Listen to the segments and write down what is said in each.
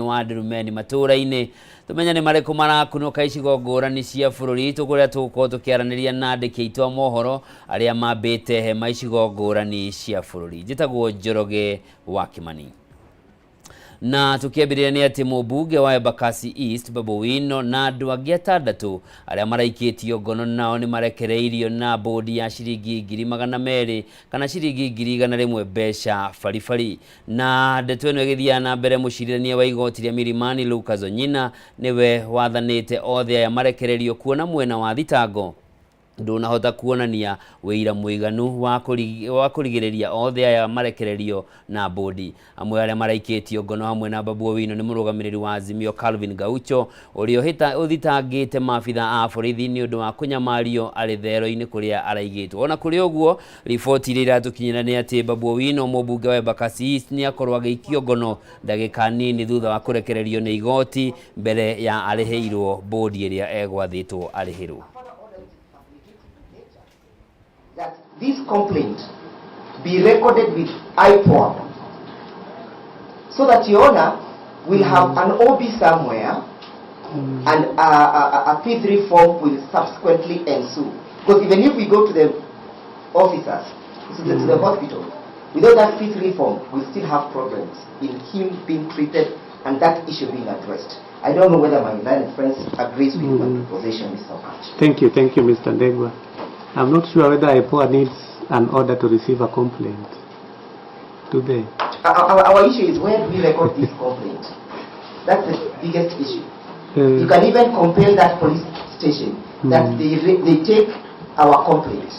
wa Ndurumeni Matuuraini tumenya ni mareko marakunuka icigo ngurani cia bururi tukuria tuko tukiaraniria na andiki aitu a mohoro aria mambite hema icigo ngurani cia bururi. Njitagwo Njoroge wa Kimani. Na tukiambiriria ni ati mubunge wa Embakasi East Babu Wino na andu angi atandatu aria maraikitio ngono nao ni marekereirio na bodi ya ciringi 200,000 kana ciringi 100,000 mbeca farifari. Na ndeto ino igithia na mbere mucirithania wa igoti ria Milimani Lucas Onyina niwe wathanite othe aya marekereirio kuona mwena wa thitango ndunahota kuonania wira muiganu wa kurigiriria othe aya marekererio na bodi. Amwe aria maraikitio ngono hamwe na Babu Wino ni murugamiriri wa Azimio Calvin Gaucho urio uthitangite mafitha a borithi ni undu wa kunyamario ari thero-ini kuria araigitwo. Ona kuri oguo riboti ira tukinyira ni ati Babu Wino mubunge wa Embakasi East ni akorwa geikio ngono ndagika nini thutha wa kurekererio ni igoti mbere ya ariheirwo bodi iria egwathitwo arihirwo. That this complaint be recorded with IPOA so that your owner will have an OB somewhere and a P3 form will subsequently ensue. Because even if we go to the officers, to the hospital, without that P3 form, we still have problems in him being treated and that issue being addressed. I don't know whether my learned friends agrees with my position, Mr. Patch. Thank you, Mr. Ndegwa. I'm not sure whether IPOA needs an order to receive a complaint. Do they? Our issue is where do we record this complaint? That's the biggest issue. You can even compel that police station that they take our complaint.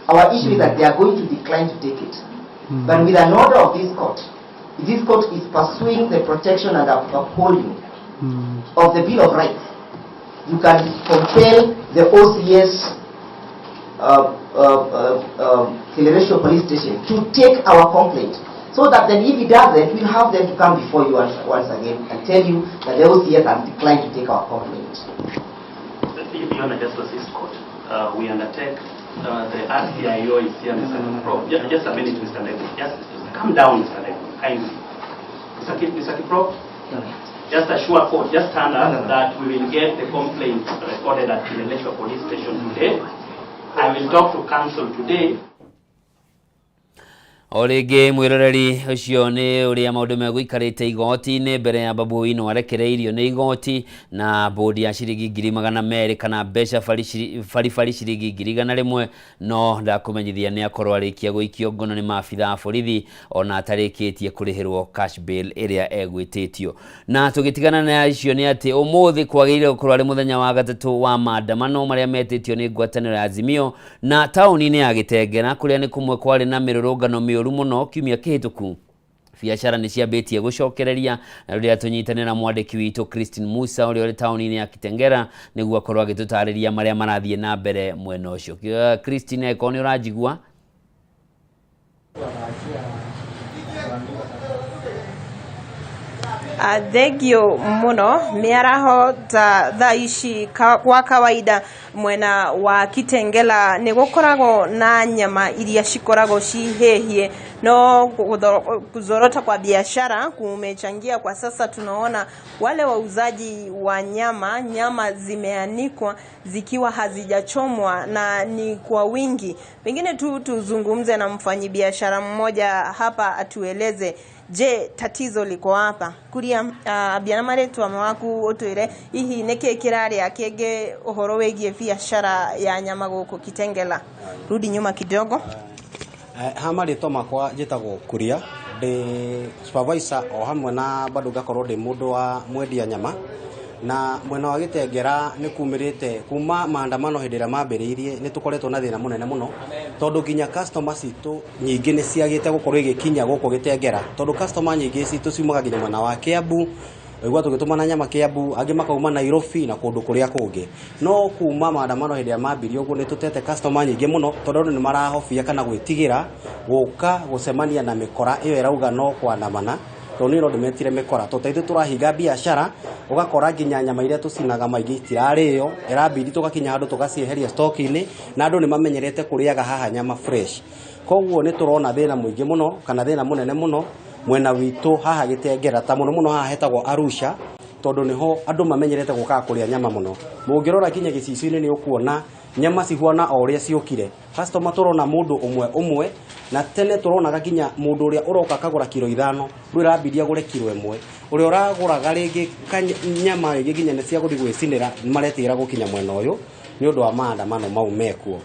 Our issue is that they are going to decline to take it. But with an order of this court is pursuing the protection and upholding of the Bill of Rights. You can compel the OCS Celebration Police Station to take our complaint, so that then if he does that, we'll have them to come before you once again and tell you that the OCS has declined to take our complaint. Beyond the Justice Court, we undertake the RCIO is here, Mr. Pro. Just a minute, Mr. Ndegwa. Just come down, Mr. Ndegwa, kindly. Mr. Pro, just assure court, just stand up that we will get the complaint recorded at the Electoral Police Station today. I will talk to council today. Orege mwiroreri ucio ni uria maundu meguikarite igoti-ini mbere ya Babu Wino arekereirio ni igoti na bodi ya ciringi 200,000 kana mbeca farifari ciringi 100,000 no ndakumenyithia ni akorwa arikia guikio ngono ni mafitha a borithi ona atarikitie kurihirwo cash bail iria egwititio. Na tugitigana na icio ni ati umuthi kwagirire gukorwa ari muthenya wa gatatu wa maandamano maria metitio ni ngwataniro ya Azimio na tauni-ini ya Gitengera kuria ni kumwe kwari na mirurungano miuru muno kiumia kihituku. Biacara ni ciambitie gucokereria na riria tunyitanira mwandiki witu Christine Musa uri tauni-ini ya Gitengera niguo akorwa agitutariria maria marathie na mbere mwena ucio. Christine ekoni urajigua? Thegio muno miaraho thaa ici kwa kawaida mwena wa Kitengela ni gukoragwo na nyama iria cikoragwo cihehie no kuzorota kwa biashara kumechangia. Kwa sasa tunaona wale wauzaji wa nyama zimeanikwa zikiwa hazijachomwa na ni kwa wingi. Pengine tuzungumze na mfanyibiashara mmoja hapa atueleze, je, tatizo liko hapa? Kuria abiana maretu amawaku otwire ihi neke kirari akege uhoro wegie biashara ya nyama guku Kitengela. Rudi nyuma kidogo. Hama rito makwa njitagwo Kuria ndi supervisor o hamwe na bado gakorwo ndi mundu wa mwendia nyama na mwena wa Gitengera ni kumirite kuma maandamano hindira mambiriirie ni tukoretwo na thina munene muno tondu ginya customers itu nyingi ni ciagite gukorwo igikinya guko Gitengera tondu customer nyingi citu ciumaga ginya mwena wa Kiambu igwa tugitumana nyama Kiambu angi makauma Nairobi na kundu kuria kungi no kuma maandamano hindira mambirie uguo ni tutete customer nyingi muno tondu ni marahofia kana gwitigira guka gucemania na mikora iyo irauga no kwandamana tondu no ndimetire mikora tutaithu turahinga biashara ugakora ginya nyama iria tucinaga maingi itirario irabidi tugakinya handu tugacieheria stock-ini na andu ni mamenyerete kuriaga haha nyama fresh. Koguo ni turona thina muingi muno kana thina munene muno mwena witu haha Gitengera ta muno haha hetagwo Arusha tondu niho andu mamenyerete guka kuria nyama muno mungirora kinya gicicio-ini ni ukuona nyama cihuana o uria ciokire customer turona mundu umwe na tene turonaga kinya mundu uria uroka kagura kilo 5 rwirabiria gure kilo 1 uria uraguraga ringi nyama ringi kinya ne cia guthi gwicinira maretira gukinya mwena uyu ni undu wa maandamano mau mekuo.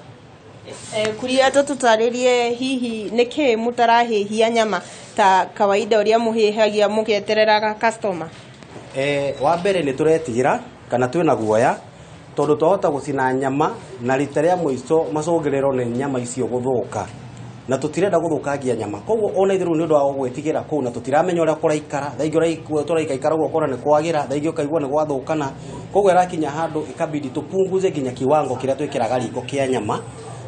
Kuria tutaririe hihi niki mutarahihia nyama ta kawaida uria muhihagia mugetereraga customer. Wa mbere ni turetigira kana twina guoya tondu twahota gucina nyama na rita ria muico macogerero ni nyama icio guthuka na tutirenda guthukangia nyama koguo ona ithiru ni undu wa gwitigira kuu na tutiramenya uria kuraikara thaingio turaikaikara gukora ni kwagira thaingio kaigua ni gwathukana koguo rakinya handu ikabidi tupunguze ginya kiwango kiria twikiraga riko kia nyama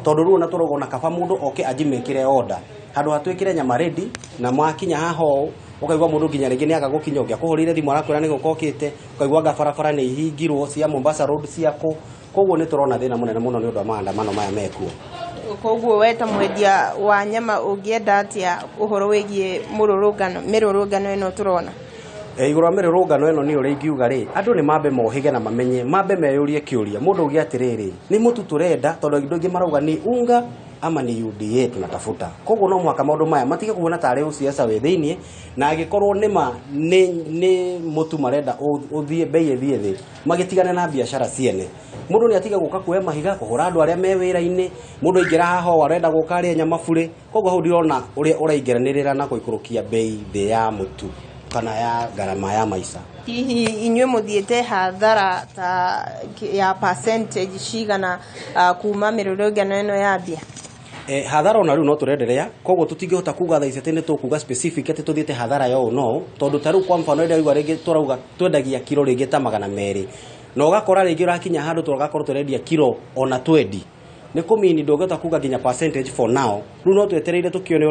tondu ruo na turogona kaba mundu oke ajimekire order handu hatwikire nyama ready na mwakinya haho ukaigwa mundu ginya ringi ni agagukinya ugia kuhurire thimu arakwira ni gukokite ukaigwa gabarabara ni ihingirwo cia Mombasa road ciako koguo ni turona thina munene muno ni undu wa maandamano maya mekuo. Koguo weta mwendia wa nyama ungienda atia uhoro wigie mirurungano ino turona iguru mirurungano ino ni uri ngiuga ri andu ni mambe mohige na mamenye mambe meyurie kiuria mundu ugi atiriri ni mutu turenda tondu indo ingi marauga ni unga ama ni UDA tunatafuta koguo no mwaka maundu maya matige kuona tare uciaca we thiini na agikorwo ni mutu marenda uthie bei ethie thi magitigane na biashara ciene mundu ni atiga guka kuhe mahiga kuhura andu aria me wira-ini mundu aingira haho arenda guka aria nyama bure koguo hau ndirona uria uraingiranirira na guikurukia bei thi ya mutu kana ya garama ya maisha. Hihi inywe muthiete hathara ta ya percentage cigana kuma mirurungano ino yambia? Hathara ona riu no turenderea koguo tutingihota kuga thaa ici ni tukuga specific ati tuthiete hathara yo no tondu taru kwa mfano ida igwa ringi turauga twendagia kilo ringi ta 200 no gakora ringi rakinya handu turagakorwo turendia kilo ona 20 ni kumini ndogota kuga ginya percentage for now riu no twetereire tukione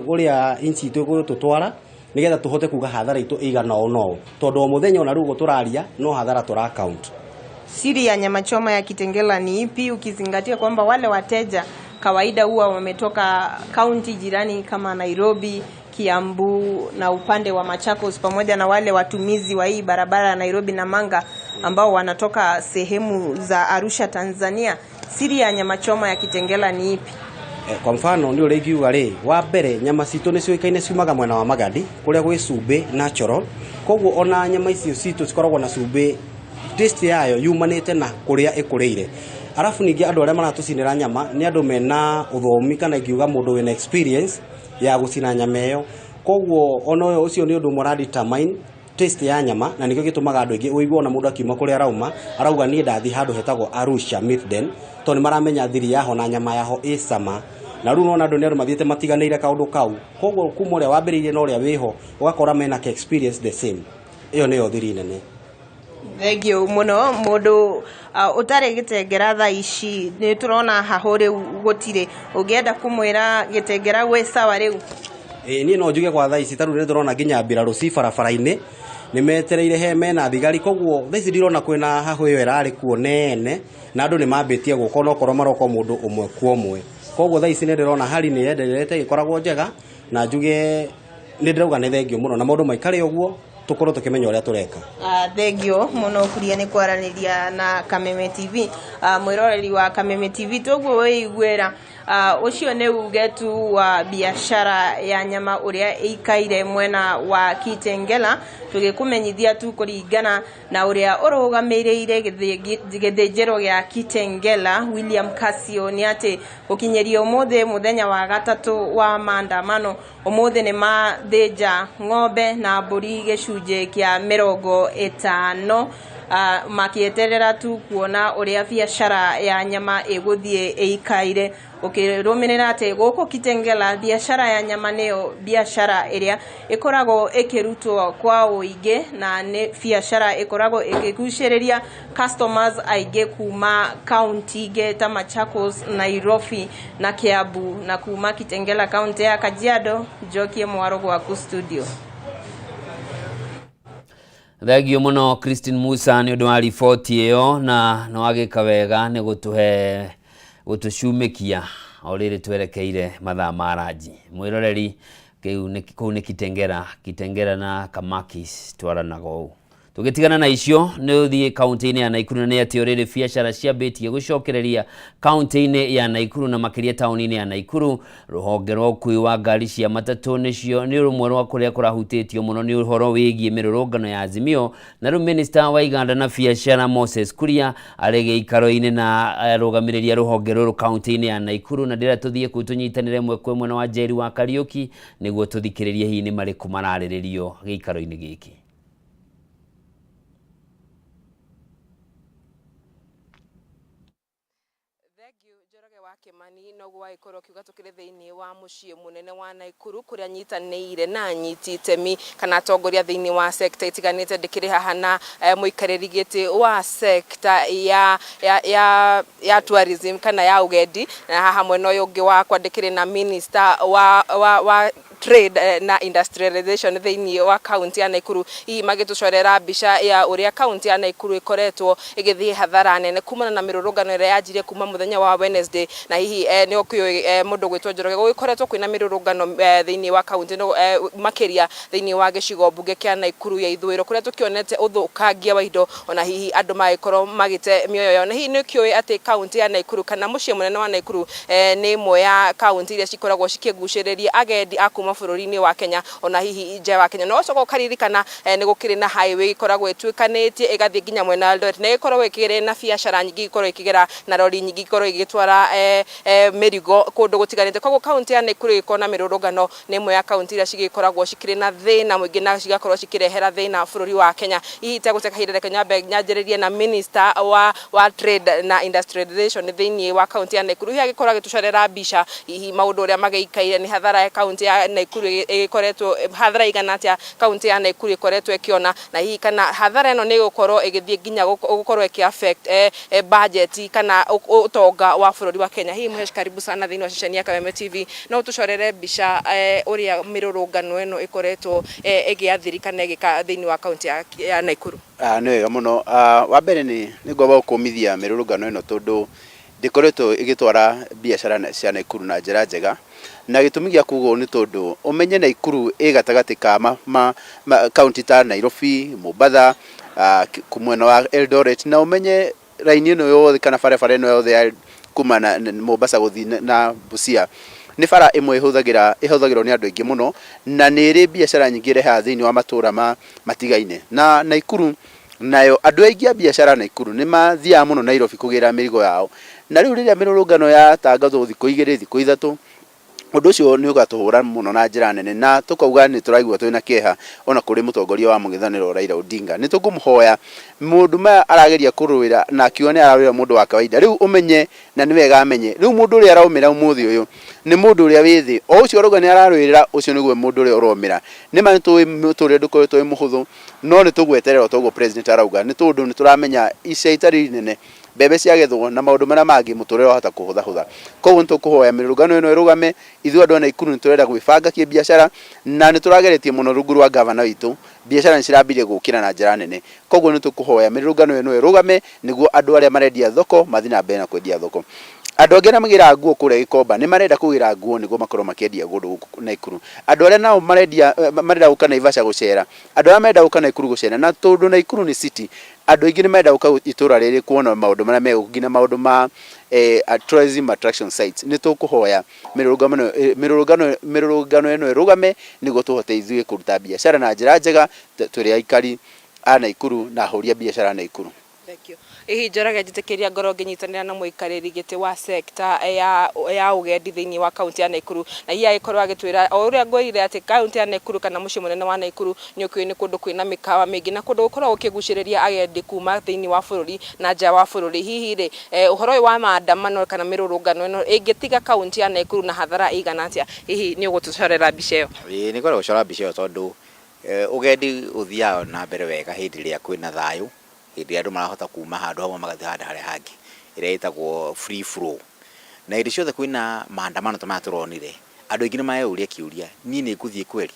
uria inchi itu tutwara nigetha tuhote kuga hathara itu igana no tondu muthenya ona rugo turaria no hathara tura account. Siri ya nyama choma ya Kitengela ni ipi ukizingatia kwamba wale wateja kawaida huwa wametoka kaunti jirani kama Nairobi, Kiambu na upande wa Machakos pamoja na wale watumizi wa hii barabara ya Nairobi na Manga ambao wanatoka sehemu za Arusha Tanzania. Siri ya nyama choma ya Kitengela ni ipi? Kwa mfano ni uri ngiuga ri wa mbere nyama citu ni ciuikaine ciumaga mwena wa Magadi kuria gwi cumbi natural koguo ona nyama icio citu cikoragwo na cumbi taste yayo yumanite na kuria ikurire arafu ningi andu aria maratucinira nyama ni andu mena uthomi kana ngiuga mundu wina experience ya gucina nyama iyo koguo ona ucio ni undu mora determine taste ya nyama na nikio gitumaga andu ingi uigwa na mundu akiuma kuria rauma arauga ni ndathi handu hetagwo Arusha Mithden to ni maramenya thiri yaho na nyama yaho isama na riu nona andu ni andu mathiete matiganeire kaundu kau koguo kuma uria wambiririe na uria wiho ugakora mena experience the same iyo niyo thiri nene. Thegio muno mundu utari Gitengera thaa ici ni turona haho riu gutire ungienda kumwira Gitengera gwe sawa riu ni no njuge kwa thaa ici taru ni turona ginya mbiraru ci barabara-ini ni metereire he mena thigari koguo thaa ici ndirona kwina haho iyo irari kuo nene na andu ni mambitie guko no korwo maroko mundu umwe kwa umwe koguo thaa ici ni ndirona hali ni endelete ikoragwo njega na njuge ni ndirauga ni thengio muno na maundu maikare uguo tukorwo tukimenya uria tureka. Thengio muno kuria ni kwaraniria na Kameme TV mwiroreri wa Kameme TV toguo weigwira ucio ni ugetu wa biashara ya nyama uria ikaire mwena wa Kitengela tugikumenyithia tu kuringana na uria urugamirire githinjiro gia Kitengela William Kasio ni ati ukinyeria umuthi muthenya wa gatatu wa maandamano umuthi ni mathinja ng'ombe na mburi gicunje kia 50 makieterera tu kuona uria biashara ya nyama iguthie ikaire ukirumirira ati guku Kitengela biashara ya nyama niyo biashara iria ikoragwo ikirutwo kwa uingi na ni biashara ikoragwo ikiguciriria customers aige kuma county ingi ta Machakos, Nairobi na Kiambu na kuma Kitengela county ya Kajiado. Jokie Mwaro gwaku studio. Thegio muno Christine Musa ni undu wa riboti iyo na no agika wega ni gutucumikia o riri twerekeire mathaa ma ranji. Mwiroreri kuu ni Kitengera na Kamakis twaranago tugitigana na icio ni uthie kaunti-ini ya Naikuru na ati oriri biacara ciambitie gucokereria kaunti-ini ya Naikuru na makiria tauni-ini ya Naikuru. Ruhonge rwa ukui wa ngari cia matatu nicio ni rumwe rwa kuria kurahutitio muno ni uhoro wigie mirurungano ya Azimio, na ru minister wa iganda na biacara Moses Kuria arege ikaro-ini na rugamireria ruhonge ruru kaunti-ini ya Naikuru. Na ndira tuthie kutunyitanire mwekwe mwena wa Njeri wa Kariuki niguo tuthikiririe hihi ni mariku marariririo giikaro-ini giki. Kimani no gwaikoro kiuga tukire thiini wa mucii munene wa Naikuru kuria nyitanire na nyiti itemi kana tongoria thiini wa sector itiganite ndikire haha na muikariri giti wa sector ya tourism kana ya ugendi, na haha mwena uyu ungi wakwa ndikire na minister wa trade na industrialization thiini wa county ya Naikuru. Hii magitucorera mbica ya uria county ya Naikuru ikoretwo igithie hathara nene kumana na mirurungano ira yajirie kuma muthenya wa Wednesday, na hihi ni okuyoi mundu gwitwo Njoroge gugikoretwo kwina mirurungano thiini wa county no makiria thiini wa gicigo mbunge kia Naikuru ya ithwiro kuria tukionete uthukangia wa indo ona hihi andu magikoro magite mioyo yao. Na hihi ni kioi ati county ya Naikuru kana mucii munene wa Naikuru ni imwe ya county iria cikoragwo cikiguciriria agendi akuma bururi-ini wa Kenya ona hihi nje wa Kenya. No coko karirikana ni gukiri na highway ikoragwo itwikanitie igathie nginya mwena Eldoret, na ikoragwo ikigire na biacara nyingi ikoragwo ikigera na rori nyingi ikoragwo igitwara mirigo kundu gutiganite. Koguo county ya Naikuru ikona mirurungano ni imwe ya county iria cigikoragwo cikiri na thina mwingi na cigakorwo cikirehera thina bururi wa Kenya. Hihi teguteka hindere Kenya nyanjiririe na minister wa trade na industrialization thiini wa county ya Naikuru hihi agikorwo agitucorera mbica hihi maundu uria magiikaire ni hathara ya county ya Naikuru ikoretwo hathara igana atia county ya Naikuru ikoretwo ikiona, na hihi kana hathara eno ni gukorwo igithie nginya gukorwo iki affect budget kana utonga wa bururi wa Kenya. Hihi muhesh karibu sana thiini wa ceceni ya Kameme TV, no tucorere mbica uria mirurungano eno ikoretwo igiathiri kana igika thiini wa county ya Naikuru. Ni wega muno. Wa mbere ni ngomba gukumithia mirurungano eno tondu ndikoretwo igitwara biacara cia Naikuru na njira njega, na gitumi gia kugo ni tondu umenye Naikuru igatagati ka county ta Nairobi, Mombasa, kumwena wa Eldoret, na umenye raini ino yothe kana barabara ino yothe ya kuma na Mombasa guthi na Busia ni bara imwe ihuthagirwo ni andu aingi muno, na ni ri biacara nyingi reha thiini wa matura matigaine. Na Naikuru nayo andu aingi a biacara Naikuru ni mathia muno Nairobi kugira mirigo yao, na riu riria mirurungano ya tangathwo thikũ 2 thikũ 3 undu ucio ni ugatuhura muno na njira nene, na tukauga ni turaigua twina kieha ona kuri mutongoria wa mungithaniro Raila Odinga. Ni tukumuhoya mundu ma arageria kuruira na akiuga ni arawira mundu wa kawaida. Riu umenye na ni wega amenye riu mundu uria araumira umuthi uyu ni mundu uria withi o ucio roga ni ararwirira ucio niguo mundu uria uromira. Ni ma nitui muturire ndukoretwo muhuthu, no ni tugweterera togo president arauga ni tondu ni turamenya ica itari nene bebe ciagethwo na maundu maria mangi muturire hata kuhutha. Koguo nitukuhoya mirurungano ino irugame, ithu andu a Naikuru ni turenda gwibanga ki biacara na ni turageretie muno rungu rwa governor witu biacara ni cirambirie gukira na njira nene. Koguo nitukuhoya mirurungano ino irugame niguo andu aria marendia thoko mathi na mbere na kwendia thoko. Andu angi na magira nguo kuria Gikomba ni marenda kugira nguo niguo makorwo makiendia gundu Naikuru. Andu aria nao marenda guka Naivasha gucera, andu aria marenda guka Naikuru gucera, na tondu Naikuru ni city, andu aingi ni marenda guka itura riri kuona maundu maria megugina maundu ma tourism attraction sites. Ni tukuhoya mirurungano ino irugame niguo tuhote ithuĩ kuruta biacara na njira njega turi aikari a Naikuru na huria biacara Naikuru. Thank you. Hihi Njoroge njitikiria ngoro nginyitanira na muikariri giti wa sector ya ugendi thiini wa county ya Naikuru, na hihi agikorwo agitwira o uria ngwirire ati county ya Naikuru kana mucii munene wa Naikuru ni ukui ni kundu kwina mikawa mingi na kundu gukorwo ukiguciriria agendi kuma thiini wa bururi na nja wa bururi. Hihi ri uhoro wa maandamano kana mirurungano ino ingitiga county ya Naikuru na hathara igana atia, hihi ni ugutucorera mbica iyo? Ni ngora gucora mbica iyo tondu ugendi uthiaga na mbere wega hindi ria kwina thayu, hindi andu marahota kuma handu hamwe magathi handu haria hangi iria itagwo free flow. Na hindi ciothe kwina maandamano tama turonire andu aingi ni mayeuria kiuria ni nguthie kweli,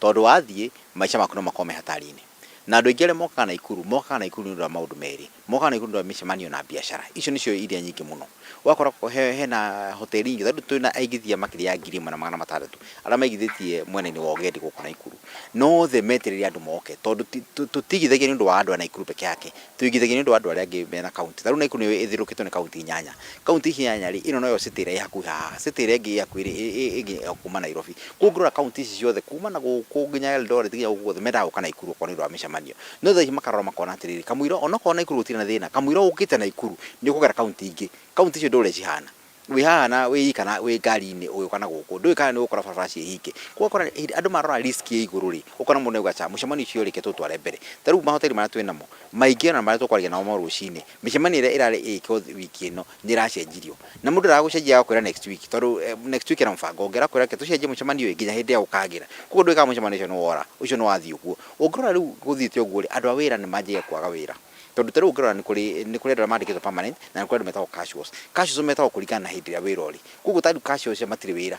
tondu wathie maica maku no makome hatari-ini. na andũ aingĩ arĩa mokaga na ikuru nĩ ũndũ wa maũndũ merĩ, mokaga na ikuru nĩ ũndũ wa mĩcemanio na biacara. Icio nĩcio iria nyingĩ mũno. Wakora hena hoteli nyingĩ, tondũ twĩna aigithia makĩria ya 1,600 arĩa maigithĩtie mwena-inĩ wa ũgendi gũkũ Naikuru, no the metereire andũ moke, tondũ tũtigithagia nĩ ũndũ wa andũ a Naikuru peke yake, tũigithagia nĩ ũndũ wa andũ arĩa angĩ mena kaunti. Tarĩu Naikuru nĩ ĩthirũkĩtwo nĩ kaunti 8, kaunti 8 rĩ, ĩno noyo city ĩrĩa hakuhĩ haha, city ĩrĩa ĩngĩ hakuhĩ ĩngĩ kuma Nairobi. Kũngĩrora kaunti ici ciothe kuma na gũkũ nginya Eldoret nginya gũkũ mendaga gũka Naikuru kwa nĩ ũndũ wa mĩcemanio. No thaa ici makarora makona atĩrĩrĩ, kamũira onokorwo Naikuru gũtirĩ na thĩna, kamũira ũkĩte Naikuru nĩ ũkũgera kaunti ingĩ, kaunti icio ndũrĩa cihana. Wĩ hana wĩ kana wĩ ngari-inĩ ũyũ kana gũkũ, ndũĩ kana nĩ ũgũkora barabara ciĩhingĩ. Kũgakora andũ marora risk ya igũrũ rĩ, ũkona mũndũ augaca mũcemanio ũcio rĩke tũtware mbere. Tarĩu mahoteli marĩa twĩ namo maingĩ ona marĩa tũkwaragia namo rũcinĩ, mĩcemanio ĩrĩa ĩrarĩ ĩkwo wiki ĩno nĩ ĩracenjirio, na mũndũ aragũcenjia agakwĩra next week, tondũ next week ena mũbango ũngĩra kwĩra ke tũcenjie mũcemanio nginya hĩndĩ ya gũkagĩra. Koguo ndũĩ kana mũcemanio ũcio nĩ wora, ũcio nĩ wathiĩ ũguo. Ũngĩrora rĩu gũthiĩte ũguo rĩ, andũ a wĩra nĩ manjĩge kwaga wĩra. Tondũ tarĩu ũngĩrora nĩ kũrĩ andũ mandĩkĩtwo permanent na nĩ kũrĩ andũ metagwo casuals. Casuals metagwo kũringana na hĩndĩ ĩrĩa wĩra ũrĩ. Koguo tarĩu casuals matirĩ wĩra,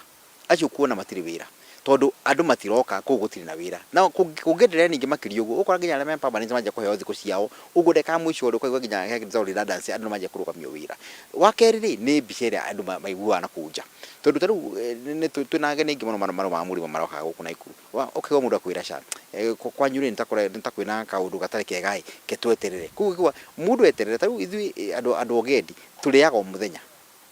acio kuona matirĩ wĩra, tondũ andũ matiroka, koguo gũtirĩ na wĩra. Na kũngĩenderea ningĩ makĩria ũguo, ũkora nginya arĩa me permanent manjia kũheo thikũ ciao, ũguo ndeka mũico ũrĩ ũkaigua nginya hekĩrĩtwo redundancy, andũ manjia kũrũgamio wĩra. Wa kerĩ rĩ, nĩ mbica ĩrĩa andũ maiguaga na kũu nja, tondũ tarĩu twĩna ageni aingĩ mũno ma mũrimo marokaga gũkũ Naikuru. Ũkaigua mũndũ akwĩra ca kwanyu rĩ nĩ ta kwĩna kaũndũ gatarĩ kega ĩ, ke tweterere. Koguo mũndũ eterere, tarĩu ithuĩ andũ ogendi tũrĩaga o mũthenya.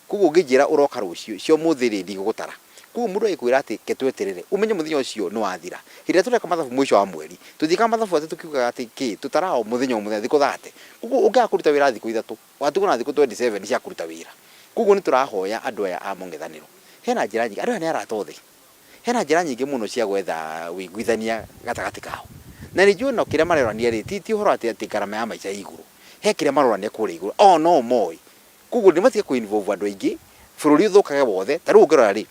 Koguo ũngĩnjĩra ũroka rũciũ, cio mũthĩ rĩ ndigũgũtara. Koguo mũndũ agĩkwĩra atĩ ke tweterere, ũmenye mũthenya ũcio nĩ wathira. Hĩndĩ ĩrĩa tũreka mathabu mũico wa mweri, tũthiĩkaga mathabu atĩ tũkiugaga atĩ tũtara o mũthenya thikũ 30. Koguo ũngĩaga kũruta wĩra thikũ 3, watigwo na thikũ 27 cia kũruta wĩra. Koguo nĩ tũrahoya andũ aya a mũng'ethanĩro, hena njĩra nyingĩ, andũ aya nĩ arata othe, hena njĩra nyingĩ mũno cia gwetha wĩiguithania gatagatĩ kao. Na nĩ njũĩ no kĩrĩa marorania rĩ, ti ũhoro atĩ ngarama ya maica igũrũ, he kĩrĩa marorania kũrĩa igũrũ, no moĩ. Koguo nĩ matige kũ-involve andũ aingĩ, bũrũri ũthũkage wothe. Tarĩu ũngĩrora rĩ,